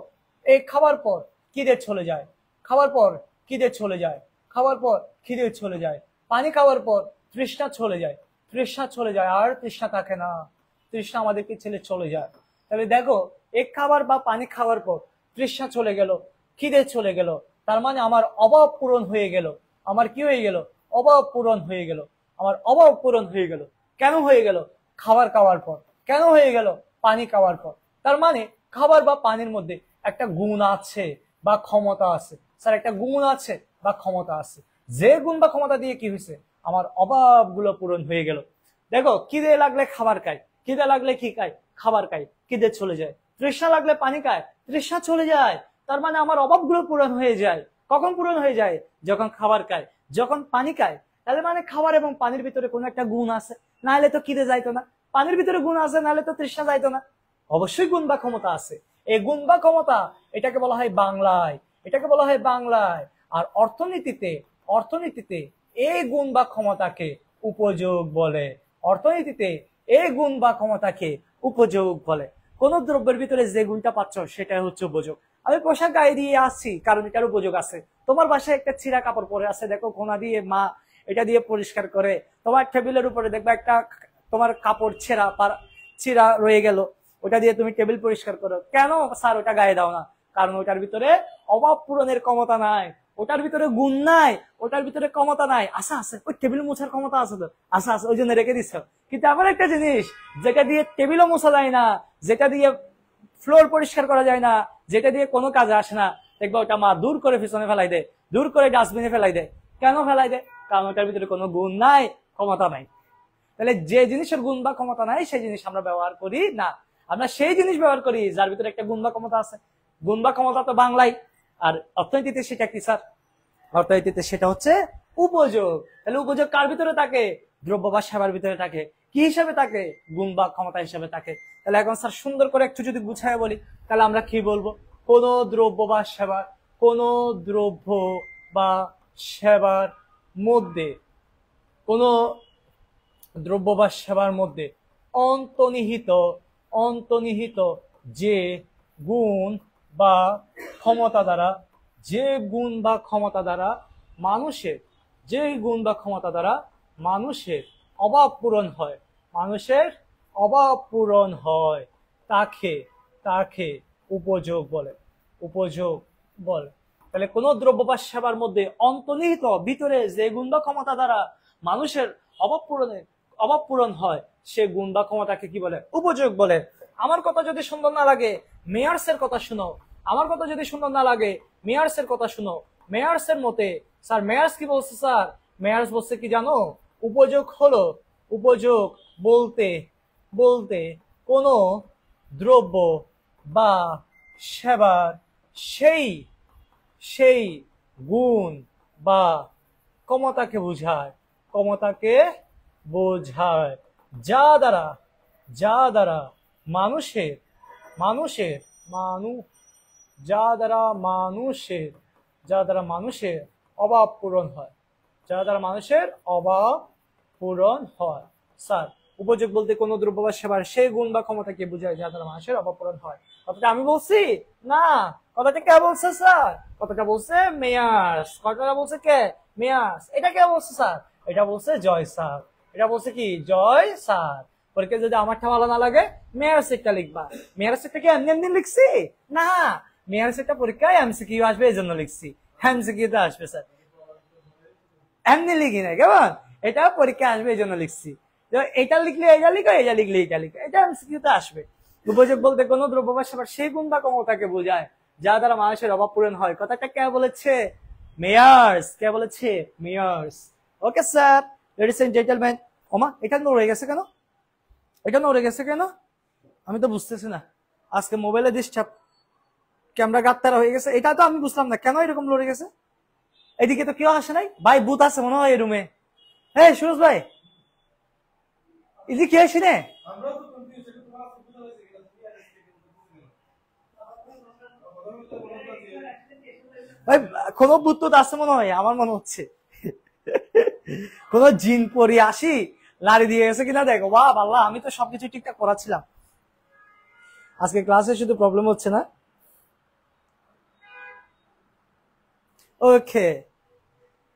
এক খাবার পর খিদে চলে যায়, খাবার পর খিদে চলে যায়, খাবার পর খিদে চলে যায়। পানি খাওয়ার পর তৃষ্ণা চলে যায়, তৃষ্ণা চলে যায়, আর তৃষ্ণা থাকে না, তৃষ্ণা আমাদেরকে ছেড়ে চলে যায়। তাহলে দেখো, এক খাবার বা পানি খাওয়ার পর তৃষ্ণা চলে গেল, খিদে চলে গেল, তার মানে আমার অভাব পূরণ হয়ে গেল। আমার কি হয়ে গেল? অভাব পূরণ হয়ে গেল, আমার অভাব পূরণ হয়ে গেল। কেন হয়ে গেল? খাবার খাওয়ার পর। কেন হয়ে গেল? পানি খাওয়ার পর। তার মানে খাবার বা পানির মধ্যে একটা গুণ আছে বা ক্ষমতা আছে। স্যার একটা গুণ আছে বা ক্ষমতা আছে, যে গুণ বা ক্ষমতা দিয়ে কি হয়েছে? আমার অভাবগুলো পূরণ হয়ে গেল। দেখো, খিদে লাগলে খাবার খাই, খিদে লাগলে কি খাই? খাবার খাই, খিদে চলে যায়। তৃষ্ণা লাগলে পানি খায়, তৃষ্ণা চলে যায়। তার মানে আমার অভাবগুলো পূরণ হয়ে যায়। কখন পূরণ হয়ে যায়? যখন খাবার খায়, যখন পানি খায়। তাহলে মানে খাবার এবং পানির ভিতরে কোনো একটা গুণ আছে, নাহলে তো খিদে যাইতো না। পানির ভিতরে গুণ আছে, নাহলে তো তৃষ্ণা যাইতো না। অবশ্যই গুণ বা ক্ষমতা আছে। এই গুণ বা ক্ষমতা, এটাকে বলা হয় বাংলায়, এটাকে বলা হয় বাংলায়। আর অর্থনীতিতে, অর্থনীতিতে এই গুণ বা ক্ষমতাকে উপযোগ বলে। অর্থনীতিতে এই গুণ বা ক্ষমতাকে উপযোগ বলে। কোন দ্রব্যের ভিতরে যে গুণটা পাচ্ছ সেটাই হচ্ছে উপযোগ। আমি পোশাক গায়ে দিয়ে আসছি কারণ এটার উপযোগ আছে। তোমার বাসায় একটা ছিঁড়া কাপড় পরে আছে, দেখো কোনা দিয়ে মা এটা দিয়ে পরিষ্কার করে। তোমার টেবিলের উপরে দেখবা একটা তোমার কাপড় ছিঁড়া রয়ে গেল, ওটা দিয়ে তুমি টেবিল পরিষ্কার করো। কেন স্যার ওটা গায়ে দাও না? কারণ ওটার ভিতরে অভাব পূরণের ক্ষমতা নাই, ওটার ভিতরে গুণ নাই, ওটার ভিতরে ক্ষমতা নাই। আচ্ছা আছে, ওই টেবিল মোছার ক্ষমতা আছে তো, আচ্ছা আছে, ওই জন্য রেখে দিচ্ছ। কিন্তু এমন একটা জিনিস যেটা দিয়ে টেবিলও মোছা যায় না, যেটা দিয়ে ফ্লোর পরিষ্কার করা যায় না, যেটা দিয়ে কোনো কাজে আসে না, দেখবা ওটা মা দূর করে পিছনে ফেলাই দেয়, দূর করে ডাস্টবিনে ফেলাই দেয়। কেন ফেলাই দেয়? কারণ ওটার ভিতরে কোনো গুণ নাই, ক্ষমতা নাই। তাহলে যে জিনিসের গুণ বা ক্ষমতা নাই সেই জিনিস আমরা ব্যবহার করি না। আমরা সেই জিনিস ব্যবহার করি যার ভিতরে একটা গুণ বা ক্ষমতা আছে। গুণ বা ক্ষমতা তো বাংলায়, আর অর্থনীতিতে সেটা কি স্যার? অর্থনীতিতে সেটা হচ্ছে উপযোগ। তাহলে উপযোগ কার ভিতরে থাকে? দ্রব্য বা সেবার ভিতরে থাকে। কি হিসাবে থাকে? গুণ বা ক্ষমতা হিসাবে থাকে। তাহলে এখন স্যার সুন্দর করে একটু যদি গুছায় বলি, তাহলে আমরা কি বলবো? কোন দ্রব্য বা সেবার, কোন দ্রব্য বা সেবার মধ্যে, কোন দ্রব্য বা সেবার মধ্যে অন্তর্নিহিত, অন্তর্নিহিত যে গুণ বা ক্ষমতা দ্বারা, যে গুণ বা ক্ষমতা দ্বারা মানুষের, যে গুণ বা ক্ষমতা দ্বারা মানুষের অভাব পূরণ হয়, মানুষের অভাব পূরণ হয়, তাকে তাকে উপযোগ বলে, উপযোগ বলে। তাহলে কোন দ্রব্য বা সেবার মধ্যে অন্তর্নিহিত ভিতরে যে গুণ বা ক্ষমতা দ্বারা মানুষের অভাব পূরণ হয়, সে গুণ বা ক্ষমতাকে কি বলে? উপযোগ বলে। আমার কথা যদি সুন্দর না লাগে মেয়ার্স এর কথা শুনো, আমার কথা যদি সুন্দর না লাগে মেয়ার্স এর কথা শুনো। মেয়ার্স এর মতে স্যার মেয়ার্স কি বলছে স্যার? মেয়ার্স বলছে কি জানো? উপযোগ হলো, উপযোগ বলতে বলতে কোনো দ্রব্য বা সেবার সেই সেই গুণ বা ক্ষমতাকে বোঝায়, ক্ষমতাকে বোঝায় যা দ্বারা যা দ্বারা মানুষের মানুষের মানু যা দ্বারা মানুষের যা দ্বারা মানুষের অভাব পূরণ হয়, যা দ্বারা মানুষের অভাব পূরণ হয়। স্যার উপযোগ বলতে কোন দ্রব্য বা সেবার সেই গুণ বা ক্ষমতাকে বোঝায় যা দ্বারা মানুষের অভাব পূরণ হয়। কথাটা আমি বলছি না, কথাটা কে বলছে স্যার? কথাটা বলছে মেয়ার্স। কথাটা বলছে কে? মেয়ার্স। এটা কে বলছে স্যার? এটা বলছে জয় স্যার। এটা বলছে কি? জয় স্যার। পরীক্ষা যদি আমারটা ভালো না লাগে মেয়ার্স একটা লিখবা। মেয়ার্স একটা কি এমনি এমনি লিখছি না, মেয়ার্স একটা পরীক্ষায় এমসিকিউ আসবে এই জন্য লিখছি। এমসিকিউ তে আসবে স্যার, এমনি লিখি না, কেমন? এটা পরীক্ষা আসবে এই জন্য লিখছি। এটা লিখলে এটা লিখো, এটা লিখলে এটা লিখো, এটা এমসিকিউ তে আসবে। উপযোগ বলতে কোন দ্রব্য বা সেবার সেই গুণ বা ক্ষমতাকে বোঝায় যা দ্বারা মানুষের অভাব পূরণ হয়। কথাটা কে বলেছে? মেয়ার্স। কে বলেছে? Myers. Okay sir, ladies and gentleman. ওমা এটা নড়ে গেছে কেন? এটা নড়ে গেছে কেন? আমি তো বুঝতেছি না, আজকে মোবাইলে ডিস্টার্ব, ক্যামেরা গাত্তারা হয়ে গেছে। এটা তো আমি বুঝলাম না কেন এরকম লড়ে গেছে। এদিকে তো কেউ আসে নাই ভাই, ভূত আছে মনে হয় এই রুমে। হ্যাঁ সুরজ ভাই, এদিকে কে আসি নে ভাই? কোন ভূত তো আছে মনে হয়, আমার মনে হচ্ছে কোন জিন পরি আসি লাড়ি দিয়ে গেছে কিনা দেখো। বাহ আল্লাহ, আমি তো সবকিছু ঠিকঠাক করাচ্ছিলাম। আজকে ক্লাসে শুধু প্রবলেম হচ্ছে না। ওকে,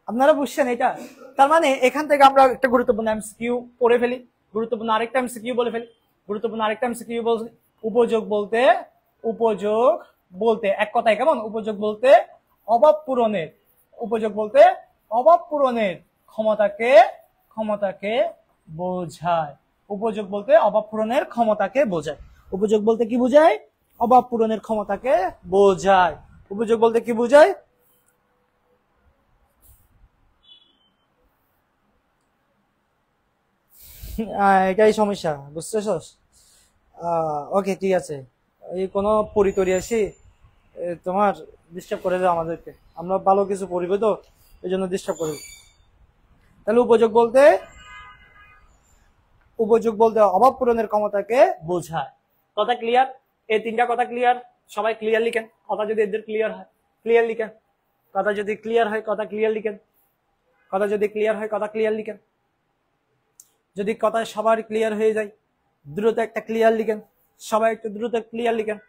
আপনারা বুঝছেন এটা? তার মানে এখান থেকে আমরা একটা গুরুত্বপূর্ণ এমসিকিউ পড়ে ফেলি, গুরুত্বপূর্ণ আরেকটা এমসিকিউ বলে ফেলি। গুরুত্বপূর্ণ আরেকটা এমসিকিউ বলছি, উপযোগ বলতে উপযোগ বলতে এক কথায় কেমন? উপযোগ বলতে অভাব পূরণের, উপযোগ বলতে অভাব পূরণের ক্ষমতাকে ক্ষমতাকে বোঝায়। উপযোগ বলতে অভাব পূরণের ক্ষমতাকে বোঝায়। উপযোগ বলতে কি বোঝায়? অভাব পূরণের ক্ষমতাকে বোঝায়। উপযোগ বলতে কি বোঝায়? এটাই সমস্যা, বুঝতেছস? ওকে ঠিক আছে, এই কোনো পরিতরি আসি তোমার ডিস্টার্ব করে দাও আমাদেরকে, আমরা ভালো কিছু পড়িব তো এই জন্য ডিস্টার্ব করে। তাহলে উপযোগ বলতে অভাব পূরণের ক্ষমতাকে বোঝায়। কথা ক্লিয়ার? এই তিনটা কথা ক্লিয়ার? সবাই ক্লিয়ার লিখেন। কথা যদি এদের ক্লিয়ার হয় ক্লিয়ার লিখেন। কথা যদি ক্লিয়ার হয় কথা ক্লিয়ার লিখেন। কথা যদি ক্লিয়ার হয় কথা ক্লিয়ার লিখেন। যদি কথা সবার ক্লিয়ার হয়ে যায় দ্রুত একটা ক্লিয়ার লিখেন। সবাই একটু দ্রুত ক্লিয়ার লিখেন।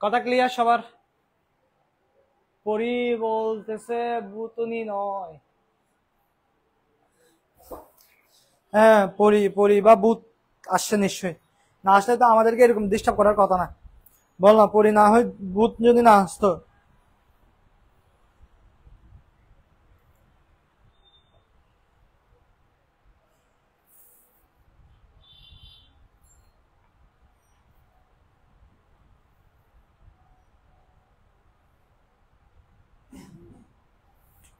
কথা ক্লিয়ার সবার? পরি বলতেছে বুতুনি নয়। হ্যাঁ পরি পরি বা ভূত আসছে নিশ্চয়ই, না আসলে তো আমাদেরকে এরকম ডিস্টার্ব করার কথা না। বল না, পরি না হয় ভূত যদি না আসতো।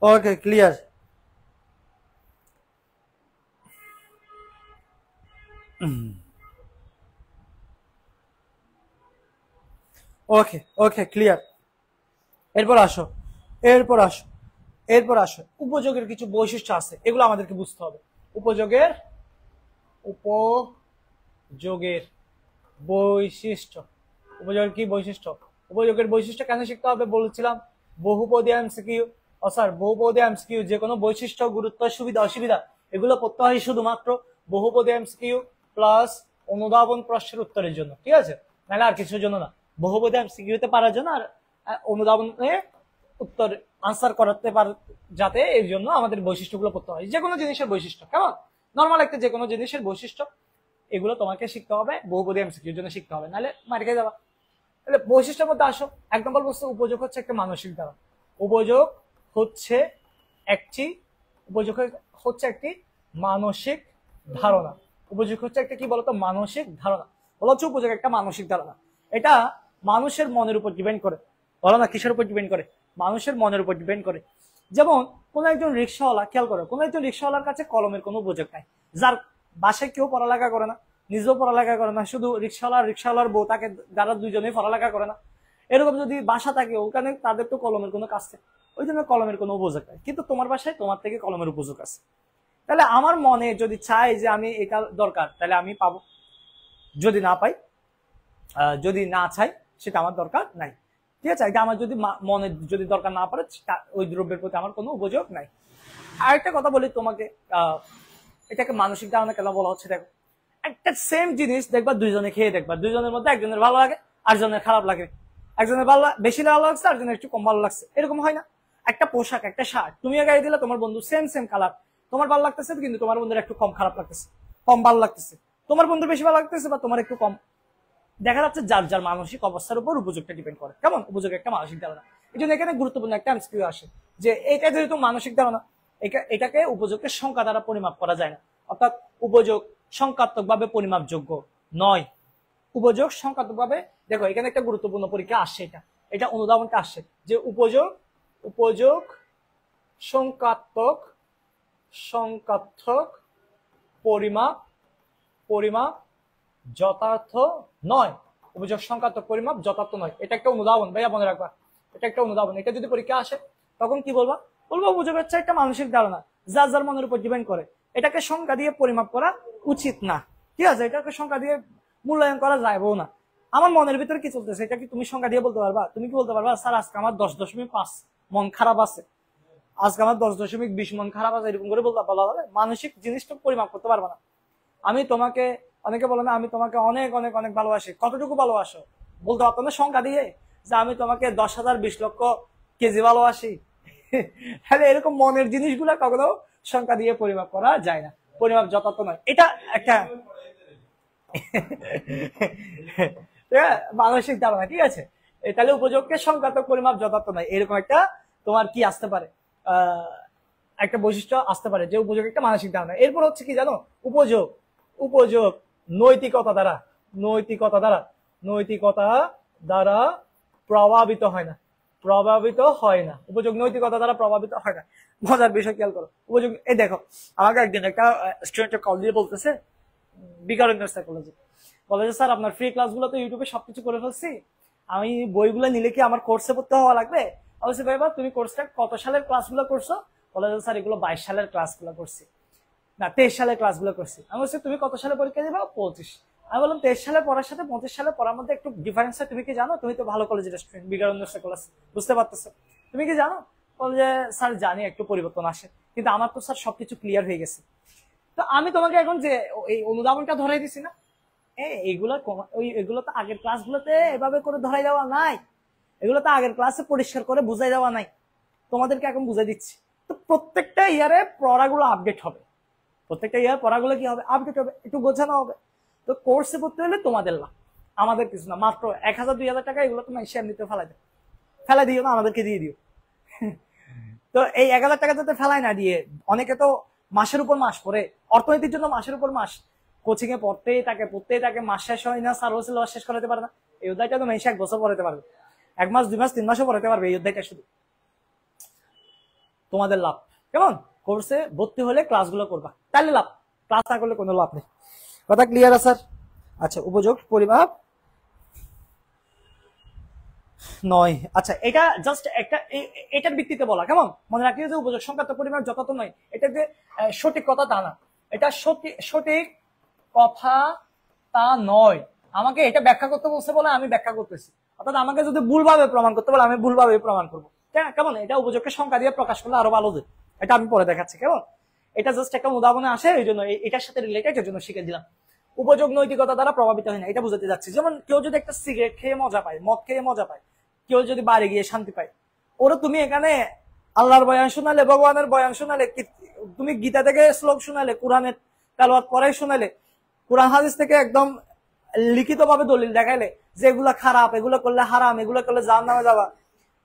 Okay clear. Okay okay clear. এরপর আসো এরপর আসো এরপর আসো উপযোগের কিছু বৈশিষ্ট্য আছে, এগুলো আমাদেরকে বুঝতে হবে। উপযোগের উপযোগের বৈশিষ্ট্য। উপযোগের কি বৈশিষ্ট্য? উপযোগের বৈশিষ্ট্য কেন শিখতে হবে বলেছিলাম? বহুপদী এমসিকিউ, স্যার বহুপদী এমসিকিউ যে কোনো বৈশিষ্ট্য, গুরুত্ব, সুবিধা অসুবিধা এগুলো পড়তে হয় শুধুমাত্র বহুপদী এমসিকিউ প্লাস অনুধাবন প্রশ্নের উত্তরের জন্য, ঠিক আছে? নাহলে আর কিছুর জন্য না। বহুপদী এমসিকিউতে পারার জন্য আর অনুধাবনে উত্তর আনসার করাতে পার, যাতে এর জন্য আমাদের বৈশিষ্ট্যগুলো পড়তে হয়। যে কোনো জিনিসের বৈশিষ্ট্য, কেমন নর্মাল একটা যে কোনো জিনিসের বৈশিষ্ট্য, এগুলো তোমাকে শিখতে হবে, বহুপদী এমসিকিউর জন্য শিখতে হবে, নাহলে মার খেয়ে যাবা। তাহলে বৈশিষ্ট্যের মধ্যে আসো, 1 নম্বর বস্তু উপযোগ হচ্ছে একটা মানসিক ধারণা। উপযোগ হচ্ছে একটি উপযোগ হচ্ছে একটি মানসিক ধারণা। উপযোগ হচ্ছে একটা কি বলতো মানসিক ধারণা। বলা হচ্ছে উপযোগ একটা মানসিক ধারণা। এটা মানুষের মনের উপর ডিপেন্ড করে। বলো না কিসের উপর ডিপেন্ড করে? মানুষের মনের উপর ডিপেন্ড করে। যেমন কোন একজন রিক্সাওয়ালা, খেয়াল করো, কোন একজন রিক্সাওয়ালার কাছে কলমের কোনো উপযোগ নাই, যার বাসায় কেউ পড়ালেখা করে না, নিজেও পড়ালেখা করে না, শুধু রিক্সাওয়ালার বউ, তাকে যারা দুইজনেই পড়ালেখা করে না, এরকম যদি বাসা থাকে, ওখানে তাদের তো কলমের কোনো কাজ নেই, ওই জন্য কলমের কোনো উপযোগ নাই। কিন্তু তোমার বাসায় তোমার থেকে কলমের উপযোগ আছে। তাহলে আমার মনে যদি চাই যে আমি এটা দরকার, তাহলে আমি পাবো। যদি না পাই, যদি না চাই, সেটা আমার দরকার নাই। ঠিক আছে, এটা আমার যদি মনে যদি দরকার না পড়ে, ওই দ্রব্যের প্রতি আমার কোনো উপযোগ নাই। আরেকটা কথা বলি তোমাকে, এটাকে মানসিক ধারণা কেন বলা হচ্ছে? দেখো, একটা সেম জিনিস দেখবা দুইজনে খেয়ে দেখবা, দুইজনের মধ্যে একজনের ভালো লাগে আরেকজনের খারাপ লাগে, একজনের ভালো বেশি ভালো লাগছে আরেকজনের একটু কম ভালো লাগছে, এরকম হয় না? একটা পোশাক, একটা শার্ট তুমি গায়ে দিলে, তোমার বন্ধু সেম সেম কালার, তোমার ভালো লাগতেছে কিন্তু তোমার বন্ধুর একটু কম খারাপ লাগতেছে, কম ভালো লাগতেছে, তোমার বন্ধুর বেশি ভালো লাগতেছে বা তোমার একটু কম। দেখা যাচ্ছে যার যার মানসিক অবস্থার উপর উপযোগটা ডিপেন্ড করে। কেমন? উপযোগ একটা মানসিক ধারণা। এই জন্য এখানে গুরুত্বপূর্ণ একটা এমসিকিউ আসে যে এটা যেহেতু মানসিক ধারণা, এটাকে উপযোগের সংখ্যা দ্বারা পরিমাপ করা যায় না, অর্থাৎ উপযোগ সংখ্যাত্মক ভাবে পরিমাপযোগ্য নয়। উপযোগ সংখ্যাত্মক ভাবে, দেখো এখানে একটা গুরুত্বপূর্ণ পরীক্ষা আসছে, এটা অনুধাবনটা আসছে যে উপযোগ সংখ্যাত্মক পরিমাপ যথার্থ নয়। উপযোগ সংখ্যাত্মক পরিমাপ যথার্থ নয়, এটা একটা অনুধাবন, ভাইয়া মনে রাখবা, এটা একটা অনুধাবন। এটা যদি পরীক্ষা আসে তখন কি বলবা? বলবো উপযোগ হচ্ছে একটা মানসিক ধারণা, যার যার মনের উপর ডিপেন্ড করে, এটাকে সংখ্যা দিয়ে পরিমাপ করা উচিত না। ঠিক আছে, এটাকে সংখ্যা দিয়ে মূল্যায়ন করা যাবেও না। আমার মনের ভিতরে কি চলতেছে, এটা কি তুমি সংখ্যা দিয়ে বলতে পারবা? তুমি কি বলতে পারবা স্যার আজকে আমার 10.5 মন খারাপ আছে, আজকে আমার 10.20 মন খারাপ আছে, এরকম করে বলা যাবে? মানসিক জিনিসটা পরিমাপ করতে পারবা না। আমি তোমাকে, অনেকে বলে না আমি তোমাকে অনেক অনেক অনেক ভালোবাসি, কতটুকু ভালোবাসো বলতে পারতো না সংখ্যা দিয়ে, যে আমি তোমাকে 10,000 20 লক্ষ কেজি ভালোবাসি? তাহলে এরকম মনের জিনিসগুলা কখনো সংখ্যা দিয়ে পরিমাপ করা যায় না, পরিমাপ যথার্থ নয়। এটা একটা মানসিক ধারণা। ঠিক আছে, তাহলে উপযোগকে সংখ্যাত্মক পরিমাপ যথার্থ নয়, এরকম একটা তোমার কি আসতে পারে, একটা বৈশিষ্ট্য আসতে পারে যে উপযোগ একটা মানসিক ধারণা। এরপর হচ্ছে কি জানো, উপযোগ নৈতিকতা দ্বারা প্রভাবিত হয় না। উপযোগ নৈতিকতা দ্বারা প্রভাবিত হয় না। মজার বিষয় খেয়াল করো, উপযোগ, এই দেখো আমাকে একদিন একটা স্টুডেন্ট কল দিয়ে বলতেছে, বিকারুণ্য সাইকোলজি, বলে যে স্যার আপনার ফ্রি ক্লাসগুলো তো ইউটিউবে সবকিছু করে ফেলছি, আমি বইগুলো নিলে কি আমার কোর্সে পড়তে হওয়া লাগবে? অবশ্যই ভাইবা, তুমি কোর্সটা কত সালের ক্লাসগুলো করছো? বলে যে স্যার এগুলো 22 সালের ক্লাসগুলো করছি, না 23 সালের ক্লাসগুলো করছি। আমি বলছি তুমি কত সালে পরীক্ষা দিবা? 25। আমি বললাম 23 সালে পড়ার সাথে 25 সালে পড়ার মধ্যে একটু ডিফারেন্স হয়, তুমি কি জানো? তুমি তো ভালো কলেজের স্টুডেন্ট, বিকারুণ্য সাইকোলজি, বুঝতে পারতেছো, তুমি কি জানো? বলে যে স্যার জানি একটু পরিবর্তন আসে, কিন্তু আমার তো স্যার সবকিছু ক্লিয়ার হয়ে গেছে। তো আমি তোমাকে এখন যে এই অনুধাবনটা ধরাই দিছি না, এগুলো তো আগের ক্লাসগুলোতে এভাবে করে ধরাই দেওয়া নাই, এগুলো তো আগের ক্লাসে পরিষ্কার করে বুঝাই দেওয়া নাই, তোমাদেরকে এখন বুঝাই দিচ্ছি। তো প্রত্যেকটা ইয়ারে পড়াগুলো আপডেট হবে, প্রত্যেকটা ইয়ার পড়াগুলো কি হবে? আপডেট হবে, একটু বোঝানো হবে। তো কোর্সে পড়তে হলে তোমাদের লাভ, আমাদের কিছু না, মাত্র 1000-2000 টাকা, এগুলো তোমার শেয়ার নিতে ফেলাই দিও না, আমাদেরকে দিয়ে দিও। তো এই 1000 টাকা যাতে ফেলাই না দিয়ে, অনেকে তো মাসের উপর মাস পড়ে, অর্থনীতির জন্য মাসের উপর মাস কোচিং এ পড়তেই থাকে, মাস শেষ হয় না, স্যার সিলেবাস শেষ করাতে পারে না। এই অধ্যায়টা তো মেশে 1 বছর পড়াতে পারবে, 1 মাস 2 মাস 3 মাসও পড়াতে পারবে এই অধ্যায়টা। শুধু তোমাদের লাভ। কেমন? কোর্সে ভর্তি হলে ক্লাসগুলো করবা, তাহলে লাভ, ক্লাস না করলে কোনো লাভ নেই। কথা ক্লিয়ার আছে স্যার? আচ্ছা, উপযোগ পরিমাপ নয়। আচ্ছা, এটা জাস্ট একটা এটার ভিত্তিতে বলা, কেমন? মনে রাখিও যে উপযোগ সংখ্যাত্মক পরিমাপ যথার্থ নয়, এটা যে সঠিক কথা তা না, এটা সঠিক কথা তা নয়। আমাকে এটা ব্যাখ্যা করতে বলছে বলে আমি ব্যাখ্যা করতেছি, অর্থাৎ আমাকে যদি ভুলভাবে প্রমাণ করতে বলে আমি ভুলভাবে প্রমাণ করবো। কেমন? এটা উপযোগকে সংখ্যা দিয়ে প্রকাশ করলে আরো ভালো, এটা আমি পরে দেখাচ্ছি। কেমন? এটা জাস্ট একটা উদাহরণে আসে, এই জন্য এটার সাথে রিলেটেড, এর জন্য শিখে দিলাম। উপযোগ নৈতিকতা দ্বারা প্রভাবিত হয় না, এটা বুঝাতে যাচ্ছি। যেমন কেউ যদি একটা সিগারেট খেয়ে মজা পায়, মদ খেয়ে মজা পায়, কেউ যদি বাড়ি গিয়ে শান্তি পায়, ওরা তুমি এখানে আল্লাহর বয়ান শোনালে, ভগবানের বয়ান শোনালে, তুমি গীতা থেকে শ্লোক শোনালে, কোরআনের তেলাওয়াত পড়াই শোনালে, কোরআন হাদিস থেকে একদম লিখিত ভাবে দলিল দেখাইলে যে এগুলা খারাপ, এগুলো করলে হারাম, এগুলো করলে জাহান্নামে যাবা,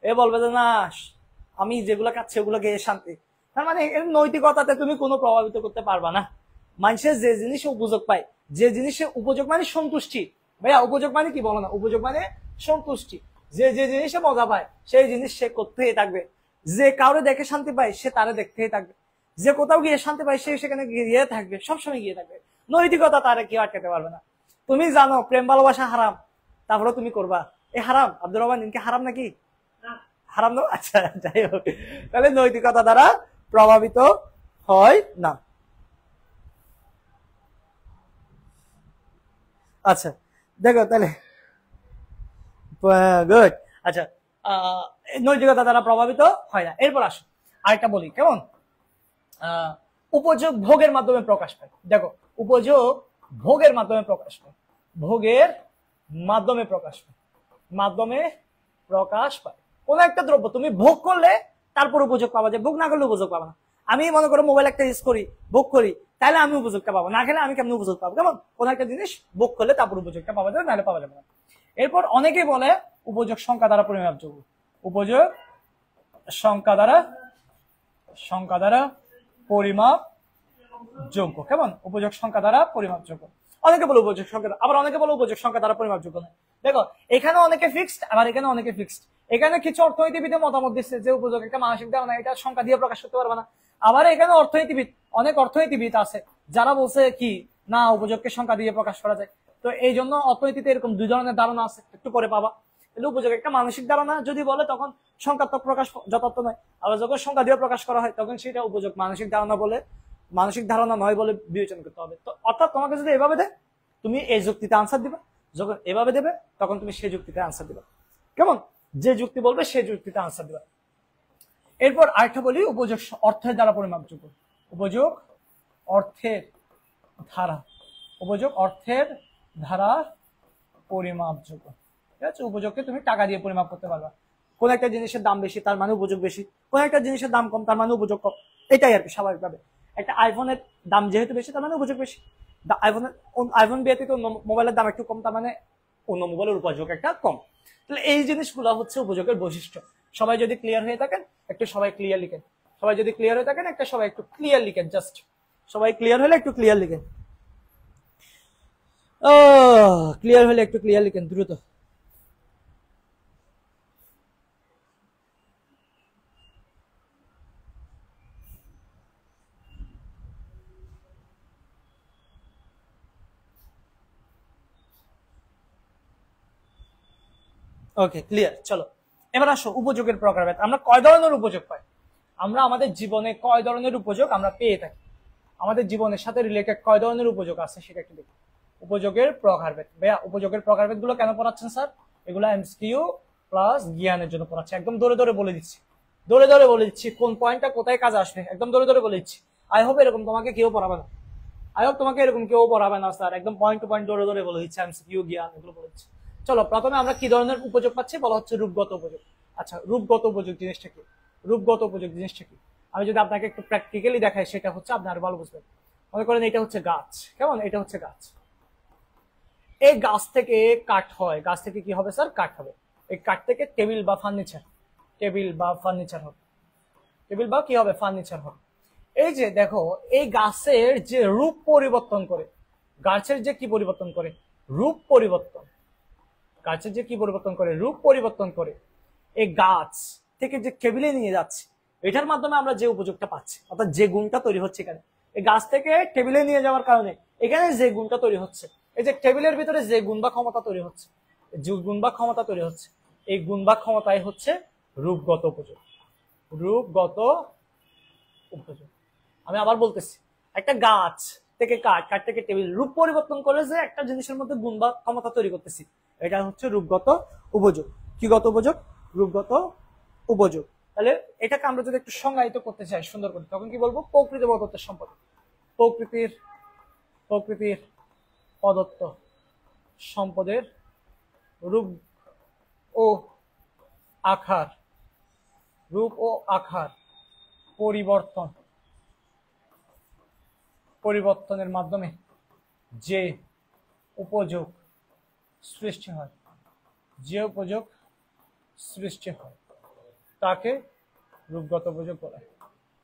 এ বলবে যে না আমি যেগুলো খাচ্ছি ওগুলো গিয়ে শান্তি। তার মানে এর নৈতিকতাতে তুমি কোনো প্রভাবিত করতে পারবা না। মানুষের যে জিনিসে উপযোগ পায়, যে জিনিসে উপযোগ মানে সন্তুষ্টি, ভাইয়া উপযোগ মানে কি বলো না, উপযোগ মানে সন্তুষ্টি। যে যে জিনিসে মজা পায় সেই জিনিস সে করতেই থাকবে। যে কাউরে দেখে শান্তি পায় সে তারে দেখতেই থাকবে। যে কোথাও গিয়ে শান্তি পায় সে সেখানে গিয়ে থাকবে, সবসময় গিয়ে থাকবে। নৈতিকতা তারে কেউ আটকাতে পারবে না। তুমি জানো প্রেম ভালোবাসা হারাম, তারপরে তুমি করবা, এ হারাম। আব্দুর রহমান ইনকে হারাম নাকি? হারাম না? আচ্ছা যাই হোক, তাহলে নৈতিকতা দ্বারা প্রভাবিত হয় না। আচ্ছা দেখো তাহলে গুড। আচ্ছা নৈতিকতা দ্বারা প্রভাবিত হয় না। এরপর আসো আরেকটা বলি, কেমন? উপযোগ ভোগের মাধ্যমে প্রকাশ পায়। দেখো উপযোগ ভোগের মাধ্যমে প্রকাশ পায়, ভোগের মাধ্যমে প্রকাশ পায়, মাধ্যমে প্রকাশ পায়। কোন একটা দ্রব্য তুমি ভোগ করলে তারপর উপযোগ পাবা, যে ভোগ না করলে উপযোগ পাবা না। আমি মনে করো মোবাইল একটা ইউজ করি, ভোগ করি, তাহলে আমি উপযোগটা পাবো, না খেলে আমি কেমন উপযোগ পাবো? কেমন? কোন একটা জিনিস ভোগ করলে তারপর উপযোগটা পাওয়া যাবে, নাহলে পাওয়া যাবে না। এরপর অনেকেই বলে উপযোগ সংখ্যা দ্বারা পরিমাপযোগ্য, উপযোগ সংখ্যা দ্বারা, সংখ্যা দ্বারা পরিমাপ যোগ্য। কেমন? উপযোগ সংখ্যা দ্বারা পরিমাপযোগ্য। অনেকে বলে উপযোগ সংখ্যা, আবার অনেকে বলে উপযোগ সংখ্যা দ্বারা পরিমাপযোগ্য নয়। দেখো এখানে অনেকে ফিক্সড, আবার এখানে অনেকে ফিক্সড। এখানে কিছু অর্থনীতিবিদের মতামত দিচ্ছে যে উপযোগ একটা মানসিক ধারণা, এটা সংখ্যা দিয়ে প্রকাশ করতে পারবে না। আবার এখানে অর্থনীতিবিদ, অনেক অর্থনীতিবিদ আছে যারা বলছে কি না উপযোগকে সংখ্যা দিয়ে প্রকাশ করা যায়। তো এই জন্য অর্থনীতিতে এরকম দুই ধরনের ধারণা আছে, একটু পরে পাবা। কিন্তু উপযোগ একটা মানসিক ধারণা যদি বলে তখন সংখ্যাত্মক প্রকাশ যথার্থ নয়, আবার যখন সংখ্যা দিয়ে প্রকাশ করা হয় তখন সেটা উপযোগ মানসিক ধারণা বলে, মানসিক ধারণা নয় বলে বিবেচনা করতে হবে। তো অর্থাৎ তোমাকে যদি এভাবে দেয় তুমি এই যুক্তিতে আনসার দিবা, যখন এভাবে দেবে তখন তুমি সেই যুক্তিতে আনসার দিবা। কেমন? যে যুক্তি বলবে সেই যুক্তিতে আনসার দিবা। এরপর আরেকটা বলি, উপযোগ অর্থের দ্বারা পরিমাপযোগ্য। উপযোগ অর্থের ধারা, উপযোগ অর্থের ধারা পরিমাপযোগ্য। ঠিক আছে? উপযোগকে তুমি টাকা দিয়ে পরিমাপ করতে পারবা। কোন একটা জিনিসের দাম বেশি তার মানে উপযোগ বেশি, কোন একটা জিনিসের দাম কম তার মানে উপযোগ কম। এটাই আর কি স্বাভাবিকভাবে। একটা আইফোনের দাম যেহেতু বেশি তার মানে উপযোগ বেশি। আইফোন ব্যতীত মোবাইলের দাম একটু কম তার মানে অন্য মোবাইলের উপযোগ একটা কম। তাহলে এই জিনিসগুলো হচ্ছে উপযোগের বৈশিষ্ট্য। সবাই যদি ক্লিয়ার হয়ে থাকেন একটু সবাই ক্লিয়ার লিখেন, সবাই যদি ক্লিয়ার হয়ে থাকেন একটা সবাই একটু ক্লিয়ার লিখেন, জাস্ট সবাই ক্লিয়ার হলে একটু ক্লিয়ার লিখেন। ক্লিয়ার হলে একটু ক্লিয়ার লিখেন দ্রুত। Okay clear. চলো এবার আসো উপযোগের প্রকারভেদ। আমরা কয় ধরনের উপযোগ পাই? আমরা আমাদের জীবনে কয় ধরনের উপযোগ আমরা পেয়ে থাকি, আমাদের জীবনের সাথে রিলেটেড কয় ধরনের উপযোগ আছে সেটা একটু দেখি। উপযোগের প্রকারভেদ। ভাইয়া উপযোগের প্রকারভেদ গুলো কেন পড়াচ্ছেন স্যার? এগুলো এমসিকিউ প্লাস জ্ঞানের জন্য পড়াচ্ছি। একদম ধরে ধরে বলে দিচ্ছি, ধরে ধরে বলে দিচ্ছি কোন পয়েন্টটা কোথায় কাজে আসবে, একদম ধরে ধরে বলে দিচ্ছি। আই হোপ এরকম তোমাকে কেউ পড়াবে না, আই হোপ তোমাকে এরকম কেউ পড়াবে না স্যার, একদম পয়েন্ট টু পয়েন্ট ধরে ধরে বলে দিচ্ছি, এমসিকিউ জ্ঞান এগুলো বলে দিচ্ছি। চলো প্রথমে আমরা কি ধরনের উপযোগ পাচ্ছি বলা হচ্ছে রূপগত উপযোগ। আচ্ছা রূপগত উপযোগ জিনিসটা কি? রূপগত উপযোগ জিনিসটা কি আমি যদি আপনাকে একটু প্র্যাকটিক্যালি দেখাই সেটা হচ্ছে আপনি আরো ভালো বুঝবেন। মনে করেন এটা হচ্ছে গাছ, কেমন? এটা হচ্ছে গাছ, এই গাছ থেকে কাঠ হয়, গাছ থেকে কি হবে স্যার? কাঠ হবে। এই কাঠ থেকে টেবিল বা ফার্নিচার, টেবিল বা ফার্নিচার হবে, টেবিল বা কি হবে? ফার্নিচার হবে। এই যে দেখো এই গাছের যে রূপ পরিবর্তন করে, গাছের যে কি পরিবর্তন করে? রূপ পরিবর্তন। গাছের যে কি পরিবর্তন করে? রূপ পরিবর্তন করে। এই গাছ থেকে যে টেবিলে নিয়ে যাচ্ছে এটার মাধ্যমে আমরা যে উপযোগটা পাচ্ছি, অর্থাৎ যে গুণটা তৈরি হচ্ছে এখানে, এই গাছ থেকে টেবিলে নিয়ে যাওয়ার কারণে এখানে যে গুণটা তৈরি হচ্ছে, এই যে টেবিলের ভিতরে যে গুণ বা ক্ষমতা তৈরি হচ্ছে, যে গুণ বা ক্ষমতা তৈরি হচ্ছে, এই গুণ বা ক্ষমতাই হচ্ছে রূপগত উপযোগ। রূপগত উপযোগ। আমি আবার বলতেছি, একটা গাছ থেকে কাঠ, কাঠ থেকে টেবিল, রূপ পরিবর্তন করে যে একটা জিনিসের মধ্যে গুণ বা ক্ষমতা তৈরি করতেছি, এটা হচ্ছে রূপগত উপযোগ। কি গত উপযোগ? রূপগত উপযোগ। তাহলে এটাকে আমরা যদি একটু সংজ্ঞায়িত করতে চাই সুন্দর করে তখন কি বলবো? প্রকৃতি প্রদত্তের সম্পদ। প্রকৃতির প্রকৃতির প্রদত্ত সম্পদের রূপ ও আকার, রূপ ও আকার পরিবর্তনের মাধ্যমে যে উপযোগ সৃষ্টি হয়, যে উপযোগ সৃষ্টি হয় তাকে রূপগত উপযোগ বলে।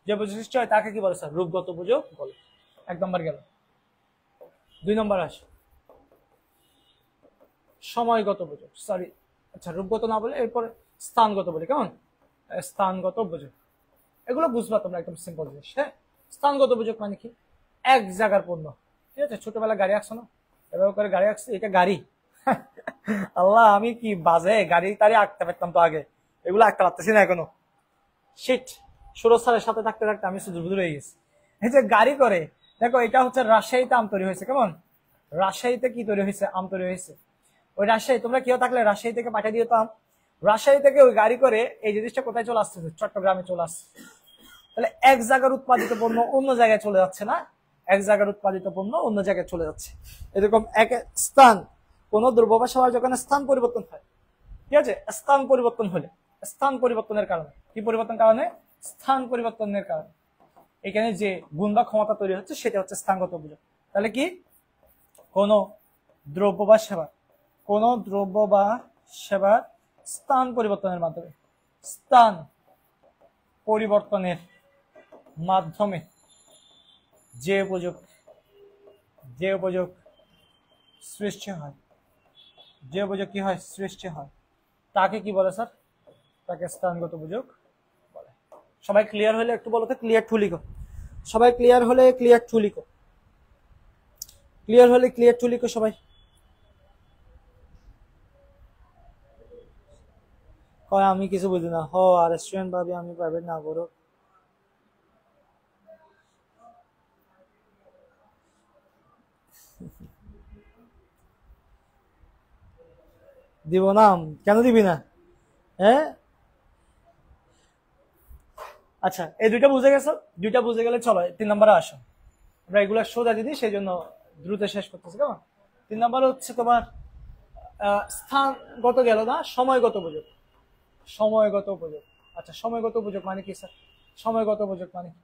যে উপযোগ সৃষ্টি হয় তাকে কি বলে স্যার? রূপগত উপযোগ বলে। 1 নম্বর গেল। 2 নম্বর আসে সময়গত উপযোগ, সরি আচ্ছা রূপগত না বলে এরপরে স্থানগত বলে, কেমন? স্থানগত উপযোগ, এগুলো বুঝবা তোমরা, একদম সিম্পল জিনিস। হ্যাঁ, স্থানগত উপযোগ মানে কি? এক জায়গার পণ্য, ঠিক আছে? ছোটবেলা গাড়ি আঁকছো না, এভাবে করে গাড়ি আঁকছে, এটা গাড়ি। আল্লাহ, আমি কি বাজে গাড়ি তাড়ি আঁকতে পারতাম তো আগে, এগুলো আঁকতে পারতেছি না এখনো। শিট, সুরজ স্যারের সাথে থাকতে থাকতে আমি শুধু বুঝে হয়ে গেছি। এই যে গাড়ি করে, দেখো এটা হচ্ছে রাজশাহীতে আম তৈরি হয়েছে, কেমন? রাজশাহীতে কি তৈরি হয়েছে? আম তৈরি হয়েছে। ওই রাজশাহী, তোমরা কেউ থাকলে রাজশাহী থেকে পাঠিয়ে দিও তো আম। রাজশাহী থেকে ওই গাড়ি করে এই জিনিসটা কোথায় চলে আসতেছে? চট্টগ্রামে চলে আসছে। তাহলে এক জায়গার উৎপাদিত পণ্য অন্য জায়গায় চলে যাচ্ছে না, এক জায়গার উৎপাদিত পণ্য অন্য জায়গায় চলে যাচ্ছে। এরকম এক স্থান, কোন দ্রব্য বা সেবার যখন স্থান পরিবর্তন হয়, ঠিক আছে? স্থান পরিবর্তন হলে, স্থান পরিবর্তনের কারণে, কি পরিবর্তন কারণে? স্থান পরিবর্তনের কারণে এখানে যে গুণ বা ক্ষমতা তৈরি হচ্ছে সেটা হচ্ছে স্থানগত উপযোগ। তাহলে কি? কোন দ্রব্য বা সেবা, কোন দ্রব্য বা সেবার স্থান পরিবর্তনের মাধ্যমে, স্থান পরিবর্তনের মাধ্যমে যে উপযোগ সৃষ্টি হয়, যে উপযোগ কি হয়? সৃষ্টি হয়, তাকে কি বলে স্যার? তাকে স্থানগত উপযোগ বলে। সবাই ক্লিয়ার হলে একটু বলো তো, ক্লিয়ার টু লিখো। সবাই ক্লিয়ার হলে ক্লিয়ার টু লিখো, ক্লিয়ার হলে ক্লিয়ার টু লিখো সবাই। কয় আমি কিছু বুঝি না। আর রেস্টুরেন্ট ভাবি আমি প্রাইভেট না করো। দিব না? কেন দিবি না? হ্যাঁ, আচ্ছা এই দুইটা বুঝে গেছো? দুইটা বুঝে গেলে চলো 3 নম্বরে আসো। আমরা এগুলো সোজা দিদি, সেই জন্য দ্রুত শেষ করতেছি, কেমন? 3 নম্বর হচ্ছে তোমার স্থানগত গেল না, সময়গত উপযোগ। সময়গত উপযোগ, আচ্ছা সময়গত উপযোগ মানে কি স্যার? সময়গত উপযোগ মানে কি?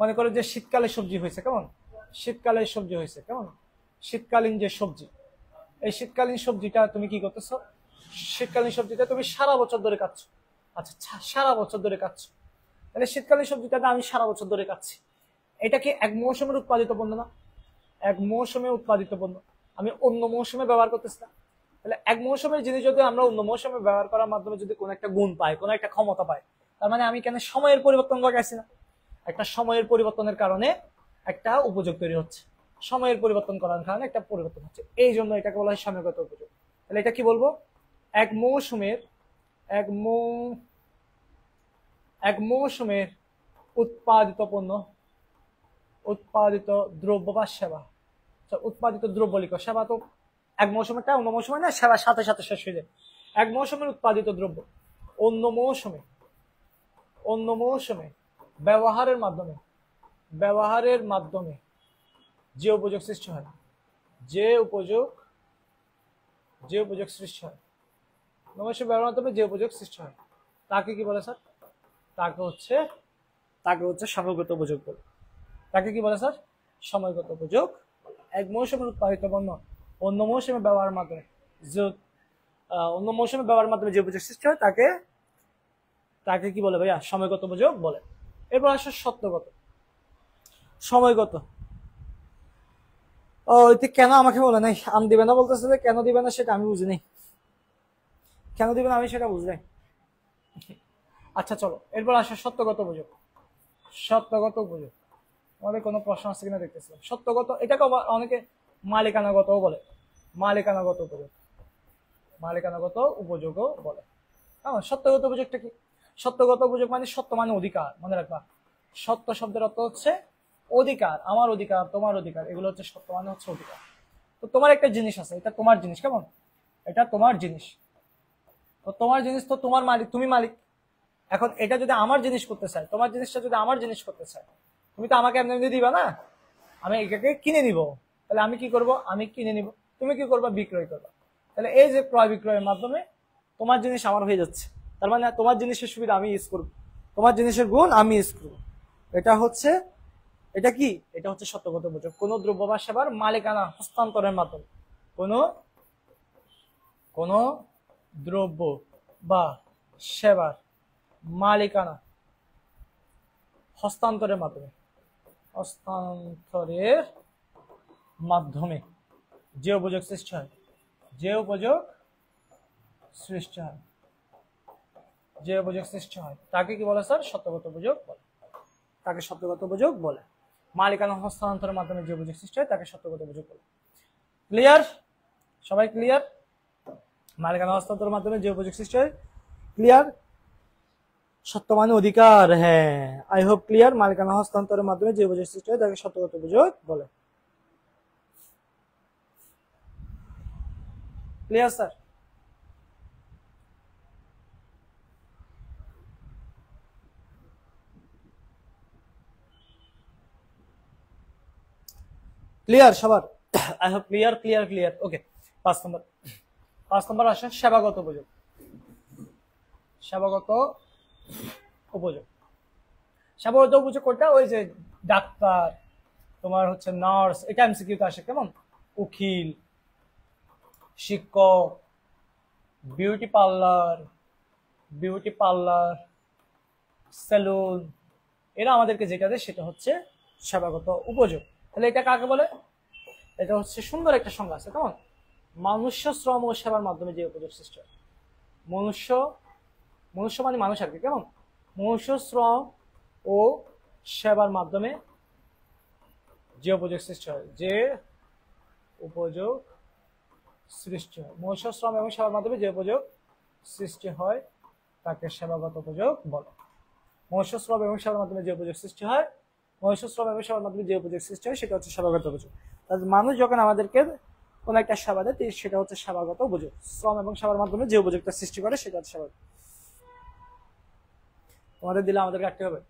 মনে করো যে শীতকালে সবজি হয়েছে, কেমন? শীতকালে সবজি হয়েছে, কেমন? শীতকালীন যে সবজি, এই শীতকালীন সবজিটা তুমি কি করতেছো? শীতকালীন সবজিটা তুমি সারা বছর ধরে খাচ্ছ। আচ্ছা, সারা বছর ধরে খাচ্ছ, তাহলে শীতকালীন সবজিটা আমি সারা বছর ধরে খাচ্ছি। এটা কি এক মৌসুমের উৎপাদিত পণ্য না? এক মৌসুমে উৎপাদিত পণ্য, আমি অন্য মৌসুমে ব্যবহার করতেছি না। তাহলে এক মৌসুমের জিনিস যদি আমরা অন্য মৌসুমে ব্যবহার করার মাধ্যমে যদি কোনো একটা গুণ পাই, কোনো একটা ক্ষমতা পাই, তার মানে আমি কেন সময়ের পরিবর্তন ঘটাইছি না? একটা সময়ের পরিবর্তনের কারণে একটা উপযোগ তৈরি হচ্ছে, সময়ের পরিবর্তন করার কারণে একটা পরিবর্তন হচ্ছে, এই জন্য এটাকে বলা হয় সময়গত উপযোগ। তাহলে এটা কি বলবো? এক মৌসুমের এক মৌসুমের উৎপাদিত পণ্য, উৎপাদিত দ্রব্য বা সেবা, উৎপাদিত দ্রব্য লিখো, সেবা তো এক মৌসুমেরটা অন্য মৌসুমে না, সেবার সাথে সাথে শেষ হয়ে যায়। এক মৌসুমের উৎপাদিত দ্রব্য অন্য মৌসুমে ব্যবহারের মাধ্যমে যে উপযোগ সৃষ্টি হয়, যে উপযোগ সৃষ্টি হয়, মৌসুমে ব্যবহারের মাধ্যমে যে উপযোগ সৃষ্টি হয় তাকে কি বলে স্যার? তাকে হচ্ছে সময়গত উপযোগ বলে। তাকে কি বলে স্যার? সময়গত উপযোগ। এক মৌসুমের উৎপাদিত পণ্য অন্য মৌসুমে ব্যবহারের মাধ্যমে যে উপযোগ সৃষ্টি হয় তাকে কি বলে ভাইয়া? সময়গত উপযোগ বলে। এরপর আসে সত্যগত। সময়গত, কেন আমাকে বলে নাই? আম দিবে না বলতেছে, যে কেন দিবে না সেটা আমি বুঝি নাই, কেন দিবে না আমি সেটা বুঝি নাই। আচ্ছা চলো, এরপর আসে সত্যগত উপযোগ। সত্যগত উপযোগ, আমাদের কোনো প্রশ্ন আছে কিনা দেখতেছিলাম। সত্যগত, এটাকে অনেকে মালিকানাগতও বলে, মালিকানাগত উপযোগও বলে। সত্যগত উপযোগটা কি? সত্যগত উপযোগ মানে সত্য মানে অধিকার, মনে রাখবা। সত্য শব্দের অর্থ হচ্ছে অধিকার, আমার অধিকার, তোমার অধিকার, এগুলো হচ্ছে সত্য মানে হচ্ছে অধিকার। তো তোমার একটা জিনিস আছে, এটা তোমার জিনিস, কেমন? এটা তোমার জিনিস, তো তোমার জিনিস তো তোমার মালিক, তুমি মালিক। এখন এটা যদি আমার জিনিস করতে চাই, তোমার জিনিসটা যদি আমার জিনিস করতে চাই, তুমি তো আমাকে এমনি দিবা না, আমি এটাকে কিনে নিব। তাহলে আমি কি করব? আমি কিনে নিব, তুমি কি করবা? বিক্রয় করবা। তাহলে এই যে ক্রয় বিক্রয়ের মাধ্যমে তোমার জিনিস আমার হয়ে যাচ্ছে, তার মানে তোমার জিনিসের সুবিধা আমি ইউজ করবো, তোমার জিনিসের গুণ আমি ইউজ করবো। এটা হচ্ছে, এটা কি, এটা হচ্ছে সত্যগত বোঝক। কোন দ্রব্য বা সেবার মালিকানা হস্তান্তরের মাধ্যমে, কোন দ্রব্য বা সেবার মালিকানা হস্তান্তরের মাধ্যমে, যে উপযোগ সৃষ্টি হয়, যে উপযোগ সৃষ্টি হয়, যে উপযোগ সৃষ্টি হয় তাকে কি বলে স্যার? সত্যগত উপযোগ বলে। তাকে সত্যগত উপযোগ বলে। মালিকানা হস্তান্তরের মাধ্যমে যে উপযোগ সৃষ্টি হয় তাকে সত্যগত উপযোগ বলে। ক্লিয়ার? সবাই ক্লিয়ার? মালিকানা হস্তান্তরের মাধ্যমে যে উপযোগ সৃষ্টি হয়, ক্লিয়ার? সত্য মানে অধিকার, হ্যাঁ, আই হোপ ক্লিয়ার। মালিকানা হস্তান্তরের মাধ্যমে যে উপযোগ সৃষ্টি হয় তাকে সত্যগত উপযোগ বলে। Clear sir? ক্লিয়ার সবার? I hope clear, clear, clear. Okay, 5 number আসে সেবাগত উপযোগ। সেবাগত উপযোগ, সেবাগত উপযোগ কোনটা? ওই যে ডাক্তার, তোমার হচ্ছে নার্স, এটা এমসিকিউতে আসে। কেমন? উকিল, শিক্ষক, বিউটি পার্লার, সেলুন, এরা আমাদেরকে যেটা দেয় সেটা হচ্ছে সেবাগত উপযোগ। তাহলে এটা কাকে বলে? এটা হচ্ছে সুন্দর একটা সংজ্ঞা আছে। কেমন? মনুষ্য শ্রম ও সেবার মাধ্যমে যে উপযোগ সৃষ্টি হয়। মনুষ্য মানে মানুষ আর কি। কেমন? মনুষ্য শ্রম ও সেবার মাধ্যমে যে উপযোগ সৃষ্টি হয়, যে উপযোগ সৃষ্টি হয়, মনুষ্য শ্রম এবং সেবার মাধ্যমে যে উপযোগ সৃষ্টি হয় তাকে সেবাগত উপযোগ বলে। মনুষ্য শ্রম এবং সেবার মাধ্যমে যে উপযোগ সৃষ্টি হয়, মনুষ্য শ্রম এবং সেবার মাধ্যমে যে উপযোগ সৃষ্টি হয় সেটা হচ্ছে সেবাগত উপযোগ। তাহলে মানুষ যখন আমাদেরকে কোন একটা সেবা দেয় সেটা হচ্ছে সেবাগত উপযোগ। শ্রম এবং সেবার মাধ্যমে যে উপযোগটা সৃষ্টি করে সেটা হচ্ছে সেবাগত। তোমাদের দিলে আমাদের কাটতে হবে,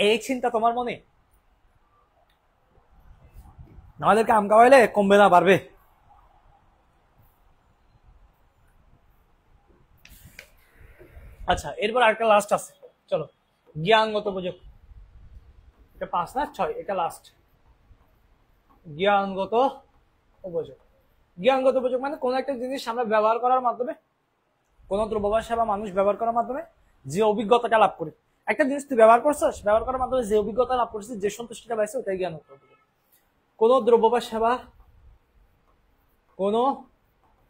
এই চিন্তা তোমার মনে? আমাদেরকে আম খাওয়াইলে কমবে না, বাড়বে। আচ্ছা, এরপর আরেকটা লাস্ট আছে, চলো, জ্ঞানগত উপযোগ। এটা 5 না 6, এটা লাস্ট। জ্ঞানগত উপযোগ। জ্ঞানগত উপযোগ মানে কোন একটা জিনিস আমরা ব্যবহার করার মাধ্যমে, কোন দ্রব্য বা সেবা মানুষ ব্যবহার করার মাধ্যমে যে অভিজ্ঞতাটা লাভ করি। একটা জিনিস তুই ব্যবহার করছিস, ব্যবহার করার মাধ্যমে যে অভিজ্ঞতা লাভ করছিস, যে সন্তুষ্টিটা পাইছে, ওটাই জ্ঞানগত উপযোগ। কোন দ্রব্য বা সেবা, কোন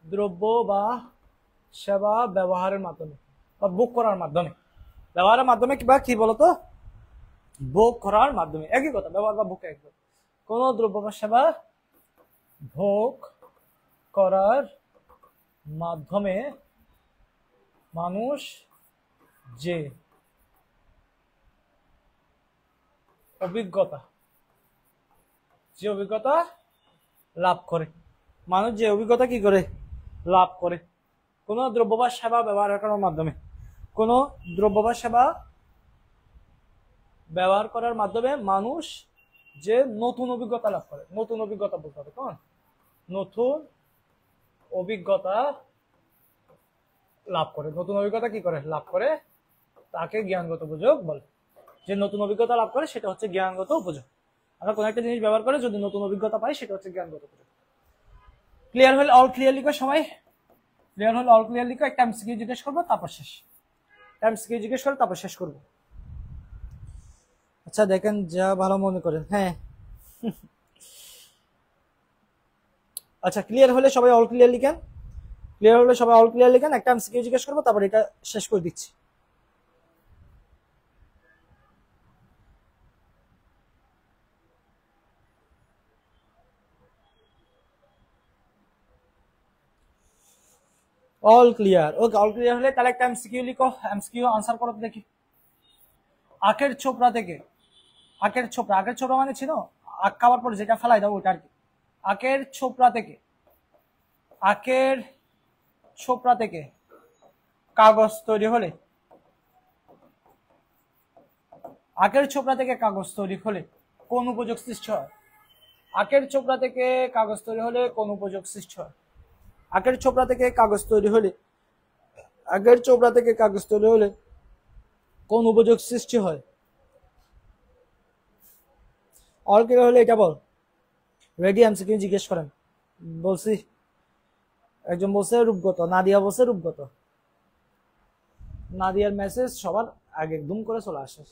দ্রব্য বা সেবা ব্যবহারের মাধ্যমে বা ভোগ করার মাধ্যমে, ব্যবহারের মাধ্যমে কিংবা কি বলতো, ভোগ করার মাধ্যমে, একই কথা, ব্যবহার বা ভোগ একই কথা। কোন দ্রব্য বা সেবা ভোগ করার মাধ্যমে মানুষ যে অভিজ্ঞতা লাভ করে, মানুষ যে অভিজ্ঞতা কি করে লাভ করে, কোন দ্রব্য বা সেবা ব্যবহার করার মাধ্যমে, কোন দ্রব্য বা সেবা ব্যবহার করার মাধ্যমে মানুষ যে নতুন অভিজ্ঞতা লাভ করে। নতুন অভিজ্ঞতা বলতে হবে, কেমন? নতুন অভিজ্ঞতা লাভ করে। নতুন অভিজ্ঞতা কি করে লাভ করে, তাকে জ্ঞানগত উপযোগ বলে। যে নতুন অভিজ্ঞতা লাভ করে সেটা হচ্ছে জ্ঞানগত উপযোগ। আমরা কোন একটা জিনিস ব্যবহার করে যদি নতুন অভিজ্ঞতা পাই সেটা হচ্ছে জ্ঞানগত উপযোগ। ক্লিয়ার হলে অল ক্লিয়ার লিখো সবাই। ক্লিয়ার হলে অল ক্লিয়ার লিখো। একটা এমসিকিউ জিজ্ঞেস করবো, তারপর শেষ। এমসিকিউ জিজ্ঞেস করে তারপর শেষ করবো। আচ্ছা দেখেন, যা ভালো মনে করেন। হ্যাঁ, আচ্ছা, ক্লিয়ার হলে সবাই অল ক্লিয়ার লিখেন। ক্লিয়ার হলে সবাই অল ক্লিয়ার লিখেন। একটা এমসিকিউ জিজ্ঞেস করবো, তারপর এটা শেষ করে দিচ্ছি। All clear? Okay, all clear হলে তাহলে একটা এমসিকিউ লিখো। এমসিকিউ আনসার করো দেখি। আখের ছোপড়া থেকে, আখের ছোপড়া মানে ছিল আখ খাওয়ার পর যেটা ফেলাই দাও ওটা আর কি। আখের ছোপড়া থেকে কাগজ তৈরি হলে, আখের ছোপড়া থেকে কাগজ তৈরি হলে কোন উপযোগ সৃষ্টি হয়? আখের ছোপড়া থেকে কাগজ তৈরি হলে কোন উপযোগ সৃষ্টি হয়? আগের চোপড়া থেকে কাগজ তৈরি হলে কোন উপযোগ সৃষ্টি হয়? অলক্লিয়ার হলে এটা বল। রেডি? এমসিকিউ জিজ্ঞেস করেন। বলছি, একজন বলছে রূপগত, নাদিয়া বলছে রূপগত। নাদিয়ার মেসেজ সবার আগে একদম করে চলে আসে।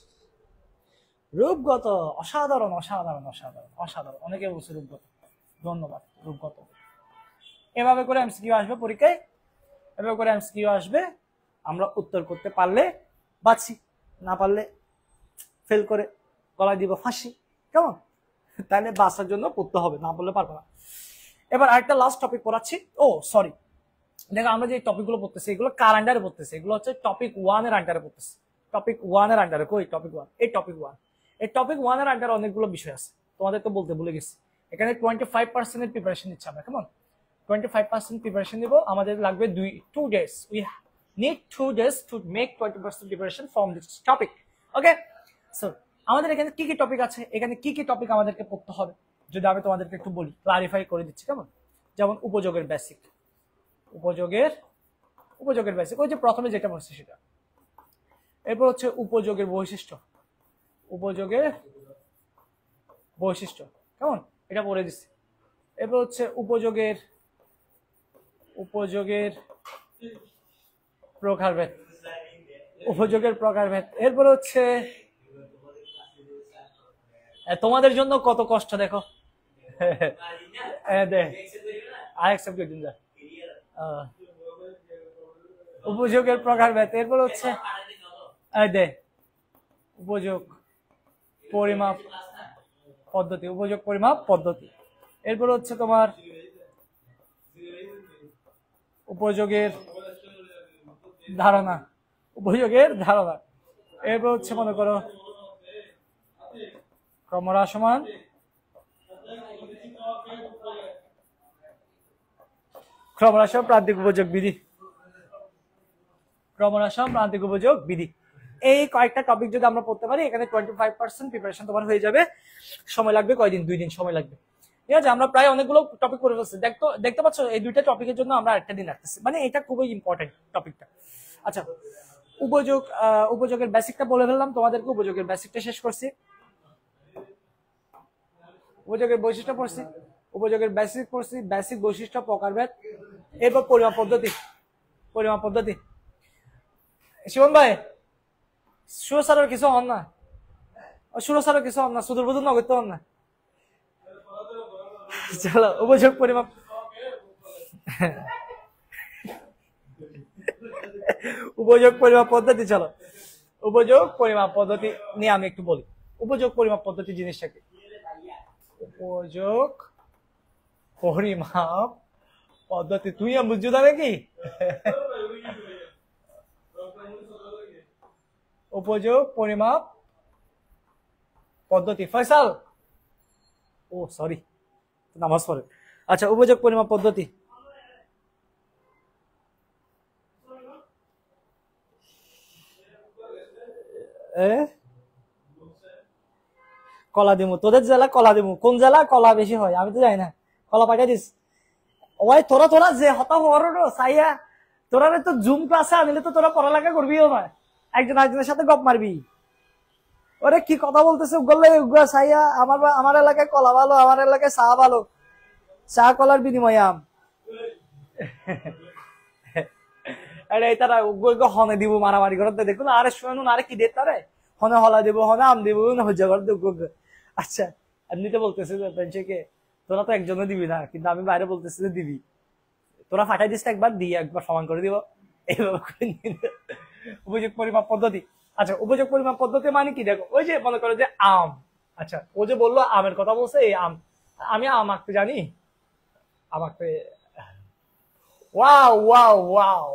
রূপগত, অসাধারণ অসাধারণ অসাধারণ অসাধারণ, অনেকে বলছে রূপগত। ধন্যবাদ, রূপগত। এভাবে করে এমসিকিউ আসবে পরীক্ষায়, এভাবে করে এমসিকিউ আসবে। আমরা উত্তর করতে পারলে বাঁচি, না পারলে ফেল করে গলায় দিব ফাঁসি। কেমন? তাহলে বাঁচার জন্য পড়তে হবে, না বললে পারবো না। এবার আরেকটা লাস্ট টপিক পড়াচ্ছি। ও সরি, দেখো আমরা যে টপিকগুলো পড়তেছি এগুলো কার আন্ডারে পড়তেছি? এগুলো হচ্ছে টপিক 1 এর আন্ডারে পড়তেছি। টপিক 1 এর আন্ডারে। কই টপিক 1? এই টপিক 1। এই টপিক 1 এর আন্ডারে অনেকগুলো বিষয় আছে, তোমাদের তো বলতে ভুলে গেছি। এখানে 25% এর প্রিপারেশন নিচ্ছি আমরা। কেমন? 25% প্রিপারেশন নিব। আমাদের লাগবে 2 days। We need 2 days to make 20% preparation from this topic. Okay, so আমাদের এখানে কি কি টপিক আছে, এখানে কি কি টপিক আমাদেরকে পড়তে হবে যদি আমি তোমাদেরকে একটু বলি, ক্লারিফাই করে দিচ্ছি। কেমন? যেমন উপযোগের বেসিক, উপযোগের বেসিক, ওই যে প্রথমে যেটা বলছি সেটা। এরপর হচ্ছে উপযোগের বৈশিষ্ট্য, উপযোগের বৈশিষ্ট্য। কেমন? এটা পড়ে দিচ্ছি। এরপর হচ্ছে উপযোগের প্রকারভেদ, উপযোগের প্রকারভেদ। এরপর হচ্ছে তোমাদের জন্য কত কষ্ট দেখো। উপযোগের প্রকারভেদ। এরপর হচ্ছে উপযোগ পরিমাপ পদ্ধতি, উপযোগ পরিমাপ পদ্ধতি। এরপর হচ্ছে তোমার উপযোগের ধারণা, উপযোগের ধারণা। এরপর হচ্ছে মনে করো ক্রমহ্রাসমান প্রান্তিক উপযোগ বিধি, ক্রমহ্রাসমান প্রান্তিক উপযোগ বিধি। এই কয়েকটা টপিক যদি আমরা পড়তে পারি, এখানে 25% প্রিপারেশন তোমার হয়ে যাবে। সময় লাগবে কয়দিন? 2 দিন সময় লাগবে। ঠিক আছে? আমরা প্রায় অনেকগুলো টপিক করে ফেলছি। দেখতে পাচ্ছ এই দুইটা টপিকের জন্য আমরা একটা দিন রাখতেছি, মানে এটা খুবই ইম্পর্টেন্ট টপিকটা। আচ্ছা, উপযোগের বেসিকটা বলে ফেললাম তোমাদেরকে, উপযোগের বেসিকটা শেষ করছি। উপযোগের বৈশিষ্ট্য পড়ছি, উপযোগের বেসিক পড়ছি, বেসিক বৈশিষ্ট্য প্রকারভেদ। এরপর পরিমাপ পদ্ধতি, পরিমাপ পদ্ধতি। শিবন ভাই, সুরসারের কিছু হন না, সুরসারের কিছু হন না, সুদূর বুদুর নগর হন না। চলো উপযোগ পরিমাপ, উপযোগ পরিমাপ পদ্ধতি। চলো উপযোগ পরিমাপ পদ্ধতি নিয়ে আমি একটু বলি। উপযোগ পরিমাপ পদ্ধতি জিনিসটা কি? উপযোগ পরিমাপ পদ্ধতি তুই বুঝছো না নাকি? উপযোগ পরিমাপ পদ্ধতি। ফয়সাল, ও সরি, নামাজ পড়ে। আচ্ছা, উপযোগ পরিমাপ পদ্ধতি। কলা দিমু, তোদের জেলা কলা দিমু। কোন জেলা কলা বেশি হয় আমি তো জানি না, কলা পাঠাই দিস। ওই তোরা যে হতা হওয়ার চাইয়া তোরা তো জুম ক্লাসে আনিলে তো তোরা পড়ালেখা করবিও না, একজন একজনের সাথে গপ মারবি। ওরে কি কথা বলতেছে, চাইয়া আমার এলাকায় কলা ভালো, আমার এলাকায় চা ভালো, চা কলার বিনিময়ে আম। আরে তারা হনে দিব মারামারি করতে দেখুন। আরে শুনুন, আরে কি দে তারে হনে হলা দেবো, হনে আম দেবো, হজ্জা করে দেবো। আচ্ছা, এমনিতে বলতেছে যে তোরা তো একজনে দিবি না, কিন্তু আমি বাইরে বলতেছি যে দিবি। তোরা ফাটাই দিস একবার, দিয়ে একবার সমান করে দিব। এইভাবে করে উপযোগ পরিমাপ পদ্ধতি। আচ্ছা, উপযোগ পরিমাপ পদ্ধতি মানে কি? দেখো, ওই যে মনে করো যে আম। আচ্ছা, ও যে বললো আমের কথা বলছে, এই আম, আমি আম আঁকতে জানি, আম আঁকতে ওয়াও ওয়াও ওয়াও,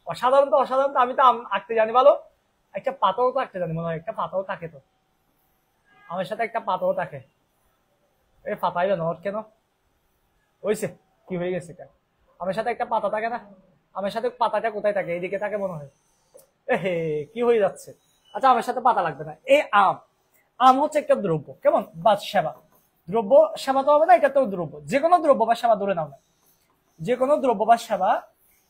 অসাধারণ তো অসাধারণ। আমি তো আম আঁকতে জানি ভালো, একটা পাতাও তো আঁকতে জানি মনে হয়, একটা পাতাও থাকে তো আমার সাথে, একটা পাতাও থাকে। এই পাতাই নট কেন হয়েছে, কি হয়ে গেছে? আমার সাথে একটা পাতা থাকে না, আমার সাথে পাতাটা কোথায় থাকে? এইদিকে থাকে মনে হয়। হে কি হয়ে যাচ্ছে? আচ্ছা, আমার সাথে পাতা লাগবে না। এই আম, আম হচ্ছে একটা দ্রব্য, কেমন? বা সেবা, দ্রব্য, সেবা তো হবে না, এটা তো দ্রব্য, যে কোনো দ্রব্য বা সেবা ধরে নাও না। যে কোনো দ্রব্য বা সেবা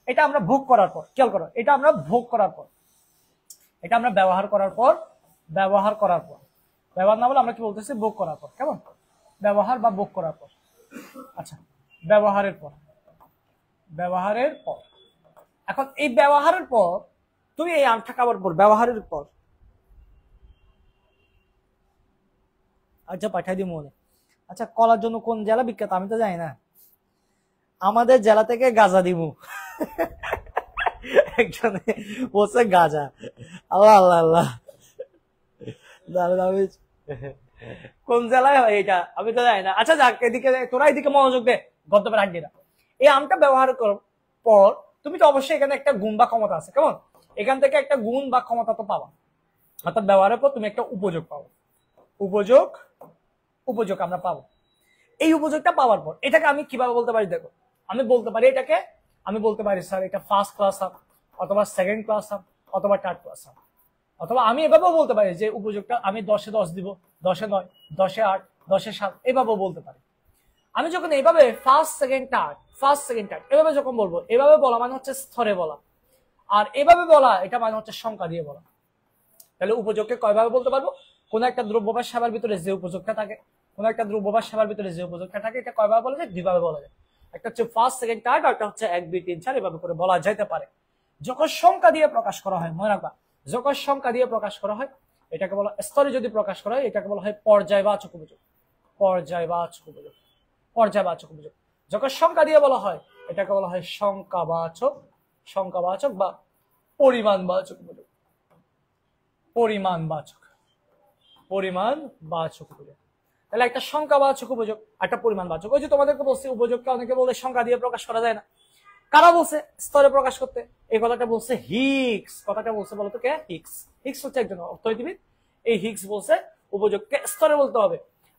এটা আমরা ভোগ করার পর, খেয়াল করো, এটা আমরা ভোগ করার পর, এটা আমরা ব্যবহার করার পর, ব্যবহার না বলে আমরা কি বলতেছি, ভোগ করার পর। কেমন? ব্যবহার বা ভোগ করার পর। আচ্ছা, ব্যবহারের পর, এখন এই ব্যবহারের পর তুমি এই আমটা খাবার পর, ব্যবহারের পর, আচ্ছা পাঠাই দিই মনে। আচ্ছা, কলার জন্য কোন জেলা বিখ্যাত আমি তো জানি না, আমাদের জেলা থেকে গাজা দিব। একজনে বলছে গাজা, আল্লাহ আল্লাহ আল্লাহ, কোন জেলায় হয় এটা আমি তো জানি না। আচ্ছা যাক, এদিকে তোরা এদিকে মনোযোগ দে, গন্তব্যে রাখবি না। এই আমটা ব্যবহার করার পর তুমি তো অবশ্যই এখানে একটা গুণ বা ক্ষমতা আছে, কেমন? এখান থেকে একটা গুণ বা ক্ষমতা তো পাবা, অর্থাৎ ব্যবহারের পর তুমি একটা উপযোগ পাবো, উপযোগ আমরা পাবো। এই উপযোগটা পাওয়ার পর এটাকে আমি কিভাবে বলতে পারি? দেখো, আমি বলতে পারি এটাকে, আমি বলতে পারি স্যার এটা ফার্স্ট ক্লাস আপ, অথবা সেকেন্ড ক্লাস আপ, অথবা থার্ড ক্লাস আপ, অথবা আমি এভাবেও বলতে পারি যে উপযোগটা আমি 10-এ 10 দিব, 10-এ 9, 10-এ 8, 10-এ 7, এভাবেও বলতে পারি। আমি যখন এইভাবে ফার্স্ট সেকেন্ড থার্ড এভাবে যখন বলবো, এভাবে বলা মানে হচ্ছে স্তরে বলা, আর এভাবে বলা এটা মানে হচ্ছে সংখ্যা দিয়ে বলা। তাহলে উপযোগকে কয়ভাবে বলতে পারবো? কোন একটা দ্রব্য বা সেবার ভিতরে যে উপযোগটা থাকে, এটা কয়ভাবে বলা যায়? দুইভাবে বলা যায়। একটা হচ্ছে ফার্স্ট সেকেন্ড থার্ড, আর একটা হচ্ছে 1 2 3 4, এভাবে করে বলা যেতে পারে। যখন সংখ্যা দিয়ে প্রকাশ করা হয়, মনে রাখবা, যখন সংখ্যা দিয়ে প্রকাশ করা হয় এটাকে বলা, স্তরে যদি প্রকাশ করা হয় এটাকে বলা হয় পর্যায়বাচক উপযোগ। যখন সংখ্যা দিয়ে বলা হয় এটাকে বলা হয় সংখ্যাবাচক বা পরিমাণবাচক উপযোগ। তাহলে একটা সংখ্যাবাচক উপযোগ, একটা পরিমাণবাচক। ওই যে তোমাদেরকে বলছি উপযোগকে অনেকে বলে সংখ্যা দিয়ে প্রকাশ করা যায় না। কারা বলছে স্তরে প্রকাশ করতে? এই কথাটা বলছে হিগস। কথাটা বলছে বলতো কে? হিগস হচ্ছে একজন অর্থনীতিবিদ। এই হিগস বলছে উপযোগকে স্তরে বলতে হবে।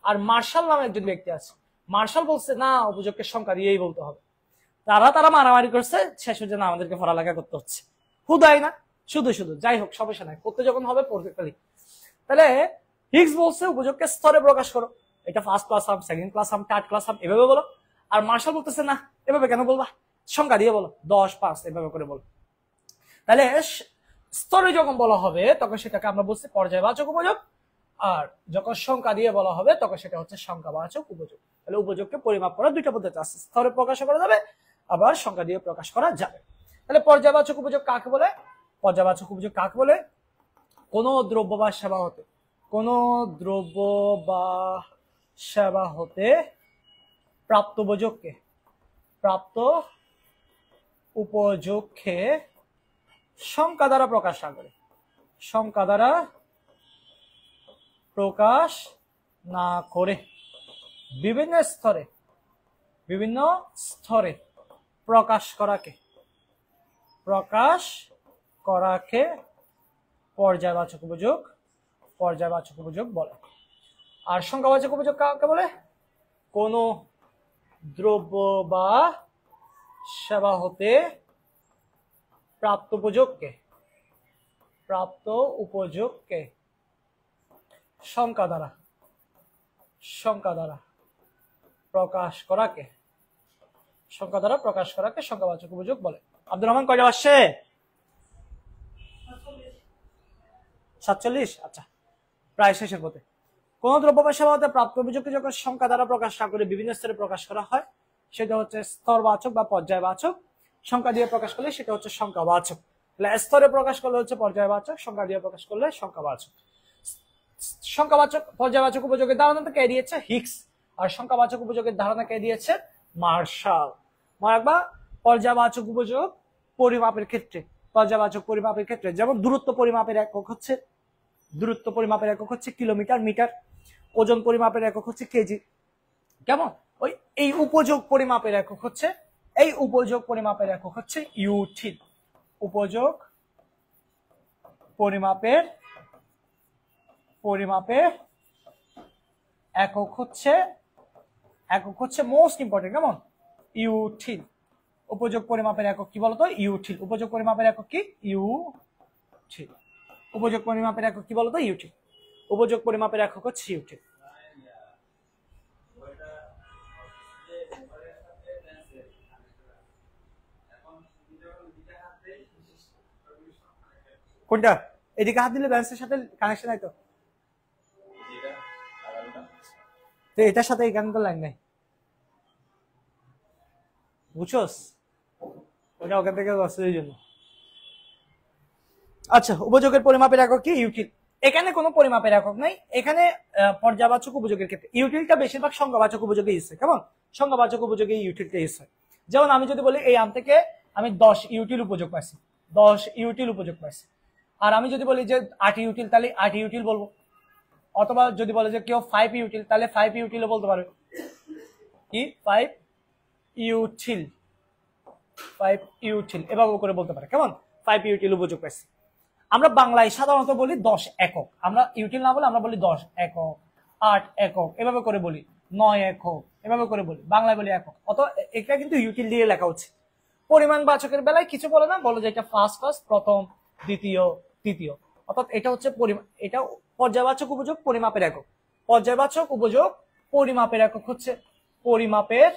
আর মার্শাল নামে একজন ব্যক্তি আছে, মার্শাল বলছে না, উপযোগকে সংখ্যা দিয়েই বলতে হবে। তারা মারামারি করছে, শেষ হচ্ছে না আমাদেরকে পড়ালেখা করতে হচ্ছে, হুদাই না, শুধু যাই হোক সমস্যা নাই, পড়তে যখন হবে পড়তে খালি। তাহলে হিগস বলছে উপযোগকে স্তরে প্রকাশ করো, এটা ফার্স্ট ক্লাস আম, সেকেন্ড ক্লাস আম, থার্ড ক্লাস আম, এভাবে বলো। আর মার্শাল বলতেছে না, এভাবে কেন বলবা, সংখ্যা দিয়ে বলো, 10 5 এভাবে করে বলো। তাহলে স্তরে যখন বলা হবে তখন সেটাকে আমরা বলছি পর্যায়বাচক উপযোগ, আর যখন সংখ্যা দিয়ে বলা হবে তখন সেটা হচ্ছে সংখ্যাবাচক উপযোগ। তাহলে উপযোগকে পরিমাপ করার দুইটা পদ্ধতি আছে, স্তরে প্রকাশ করা যাবে, আবার সংখ্যা দিয়ে প্রকাশ করা যাবে। তাহলে পর্যায়বাচক উপযোগ কাকে বলে? কোন দ্রব্য বা সেবা হতে প্রাপ্ত উপযোগকে সংখ্যা দ্বারা প্রকাশ না করে বিভিন্ন স্তরে প্রকাশ করাকে পর্যায়বাচক উপযোগ বলে। আর সংখ্যাবাচক উপযোগ কাকে বলে? কোন দ্রব্য বা সেবা হতে প্রাপ্ত উপযোগকে সংখ্যা দ্বারা প্রকাশ করাকে সংখ্যাবাচক উপযোগ বলে। আব্দুর রহমান কয়টা আসছে? 47। আচ্ছা, প্রায় শেষের পথে। কোন দ্রব্য বা সেবা হতে প্রাপ্ত উপযোগকে যখন সংখ্যা দ্বারা প্রকাশ না করে বিভিন্ন স্তরে প্রকাশ করা হয় সেটা হচ্ছে স্তরবাচক বা পর্যায়বাচক, সংখ্যা দিয়ে প্রকাশ করলে সেটা হচ্ছে সংখ্যাবাচক। স্তরে প্রকাশ করলে হচ্ছে পর্যায়বাচক, সংখ্যা দিয়ে প্রকাশ করলে সংখ্যাবাচক। পর্যায়বাচক উপযোগের ধারণা কে দিয়েছে? হিগস। আর সংখ্যাবাচক উপযোগের ধারণা কে দিয়েছে? মার্শাল। মারাকবা, পর্যায়বাচক উপযোগ পরিমাপের ক্ষেত্রে, যেমন দূরত্ব পরিমাপের একক হচ্ছে কিলোমিটার, মিটার। ওজন পরিমাপের একক হচ্ছে কেজি। কেমন? এই উপযোগ পরিমাপের একক হচ্ছে ইউটিল। উপযোগ পরিমাপের একক হচ্ছে মোস্ট ইম্পর্টেন্ট। কেমন? ইউটিল। উপযোগ পরিমাপের একক কি বলতো? ইউটিল। উপযোগ পরিমাপের একক কি? ইউটিল। উপযোগ পরিমাপের একক কি বলতো? ইউটিল। উপযোগ পরিমাপের একক হচ্ছে ইউটিল। কোনটা? এদিকে হাত দিলে ব্যালেন্সের সাথে কানেকশন নাই তো, তো এটার সাথে এখানে তো লাইন নাই, বুঝছস? ওটা ওখান থেকে বসার জন্য। আচ্ছা, উপযোগের পরিমাপের একক কি? ইউটিল। এখানে কোনো পরিমাপের একক নাই, এখানে পর্যায়বাচক উপযোগের ক্ষেত্রে ইউটিলটা বেশিরভাগ সংজ্ঞাবাচক উপযোগে ইউজ হয়। কেমন? সংজ্ঞাবাচক উপযোগে ইউটিলটা ইউজ হয়। যেমন আমি যদি বলি এই আম থেকে আমি 10 ইউটিল উপযোগ পাইছি, 10 ইউটিল উপযোগ পাইছি। আর আমি যদি বলি যে 8 ইউটিল, তাহলে 8 ইউটিল বলবো। অথবা যদি বলে যে কেউ 5 ইউটিল, তাহলে 5 ইউটিলও বলতে পারবে। কি? 5 ইউটিল, 5 ইউটিল এভাবে করে বলতে পারে। কেমন? 5 ইউটিল উপযোগ পাইছি। আমরা বাংলায় সাধারণত বলি 10 একক, আমরা ইউটিল না বলে আমরা বলি 10 একক, 8 একক এভাবে করে বলি, 9 একক এভাবে করে বলি, বাংলায় বলি একক। অত এটা কিন্তু ইউটিল দিয়ে লেখা উচিত। পরিমাণবাচকের বেলায় কিছু বলে না, বলে যে এটা ফার্স্ট, প্রথম, দ্বিতীয়, তৃতীয়। অর্থাৎ এটা হচ্ছে এটা পর্যায়বাচক উপযোগ, পরিমাপের একক। পর্যায়বাচক উপযোগ পরিমাপের একক হচ্ছে, পরিমাপের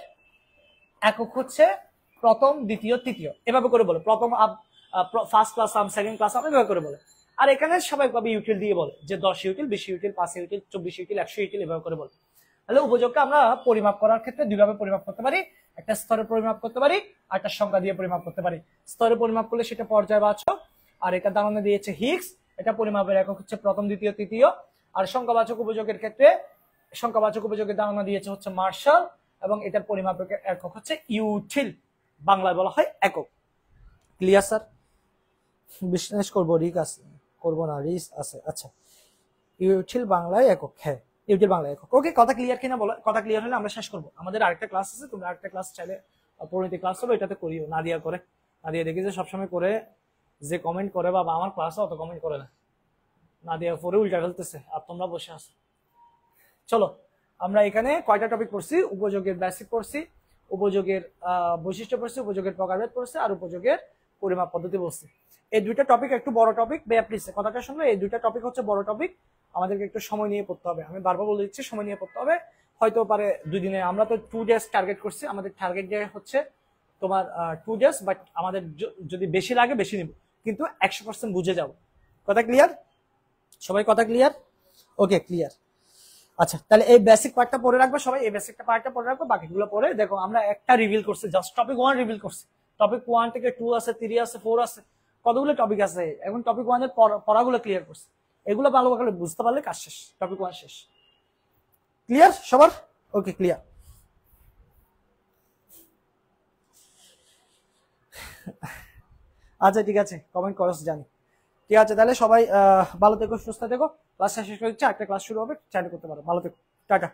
একক হচ্ছে প্রথম, দ্বিতীয়, তৃতীয় এভাবে করে বলে। প্রথম ফার্স্ট ক্লাস আম, সেকেন্ড ক্লাস আম এভাবে করে বলে। আর এখানে স্বাভাবিকভাবে ইউটিল দিয়ে বলে যে 10 util, 20 util, 5 util, 24 util, 100 util এভাবে করে বলে। তাহলে উপযোগকে আমরা পরিমাপ করার ক্ষেত্রে দুইভাবে পরিমাপ করতে পারি, একটা স্তরে পরিমাপ করতে পারি, আর একটা সংখ্যা দিয়ে পরিমাপ করতে পারি। স্তরে পরিমাপ করলে সেটা পর্যায়বাচক, আর এটা দাঁড়ানো দিয়েছে হিগস, এটা পরিমাপের একক হচ্ছে প্রথম, দ্বিতীয়, তৃতীয়। আর সংখ্যাবাচক উপযোগের ক্ষেত্রে সংখ্যাবাচক উপযোগের দাঁড়ানো দিয়েছে হচ্ছে মার্শাল, এবং এটার পরিমাপের একক হচ্ছে ইউটিল, বাংলায় বলা হয় একক। Clear sir? বিশ্বাস করবো রিক আছে, করবো না রিস আছে। আচ্ছা, ইউটিল বাংলায় একক, হ্যাঁ ইউটিল বাংলায় একক। ওকে, কথা ক্লিয়ার কিনা বলো? কথা ক্লিয়ার হলে আমরা শেষ করবো। আমাদের আরেকটা ক্লাস আছে, তোমরা আরেকটা ক্লাস চাইলে পরিণতি ক্লাস হলো, এটাতে করিও। নাদিয়া করে, নাদিয়া দেখি যে সবসময় করে যে কমেন্ট করে, বাবা আমার ক্লাসে অত কমেন্ট করে না, নাদিয়া পরে উল্টা ফেলতেছে আর তোমরা বসে আছো। চলো, আমরা এখানে কয়টা টপিক পড়ছি? উপযোগের বেসিক পড়ছি, উপযোগের বৈশিষ্ট্য পড়ছি, উপযোগের প্রকারভেদ পড়ছি, আর উপযোগের পরিমাপ পদ্ধতি বলছি। এই দুইটা টপিক একটু বড় টপিক, প্লিজ কথাটা শুনলে, এই দুইটা টপিক হচ্ছে বড় টপিক, আমাদেরকে একটু সময় নিয়ে পড়তে হবে। আমি বারবার বলে দিচ্ছি, সময় নিয়ে পড়তে হবে। হয়তো পারে 2 দিনে, আমরা তো 2 ডেজ টার্গেট করছি, আমাদের টার্গেট ডে হচ্ছে তোমার 2 ডেজ, বাট আমাদের যদি বেশি লাগে বেশি নিব, কিন্তু 100% বুঝে যাব। কথা ক্লিয়ার? সবাই কথা ক্লিয়ার? ওকে, ক্লিয়ার। আচ্ছা, তাহলে এই বেসিক পার্টটা পড়ে রাখবো সবাই, এই বেসিক পার্টটা পড়ে রাখবো, বাকিগুলো পরে দেখো। আমরা একটা রিভিল করছি, জাস্ট টপিক 1 রিভিল করছি। টপিক 1 থেকে 2 আছে, 3 আছে, 4 আছে, কতগুলো টপিক আছে। এখন টপিক 1 এর পড়াগুলো ক্লিয়ার করছি, এগুলো ভালো করে বুঝতে পারলে কাজ শেষ, টপিক 1 শেষ। ক্লিয়ার সবার? ওকে, ক্লিয়ার। আচ্ছা ঠিক আছে, কমেন্ট করো জানি। ঠিক আছে, তাহলে সবাই ভালো থেকো, সুস্থ থেকো। ক্লাস শেষ হয়ে যাচ্ছে, একটা ক্লাস শুরু হবে, চালু করতে পারো। ভালো থেকো, টাটা।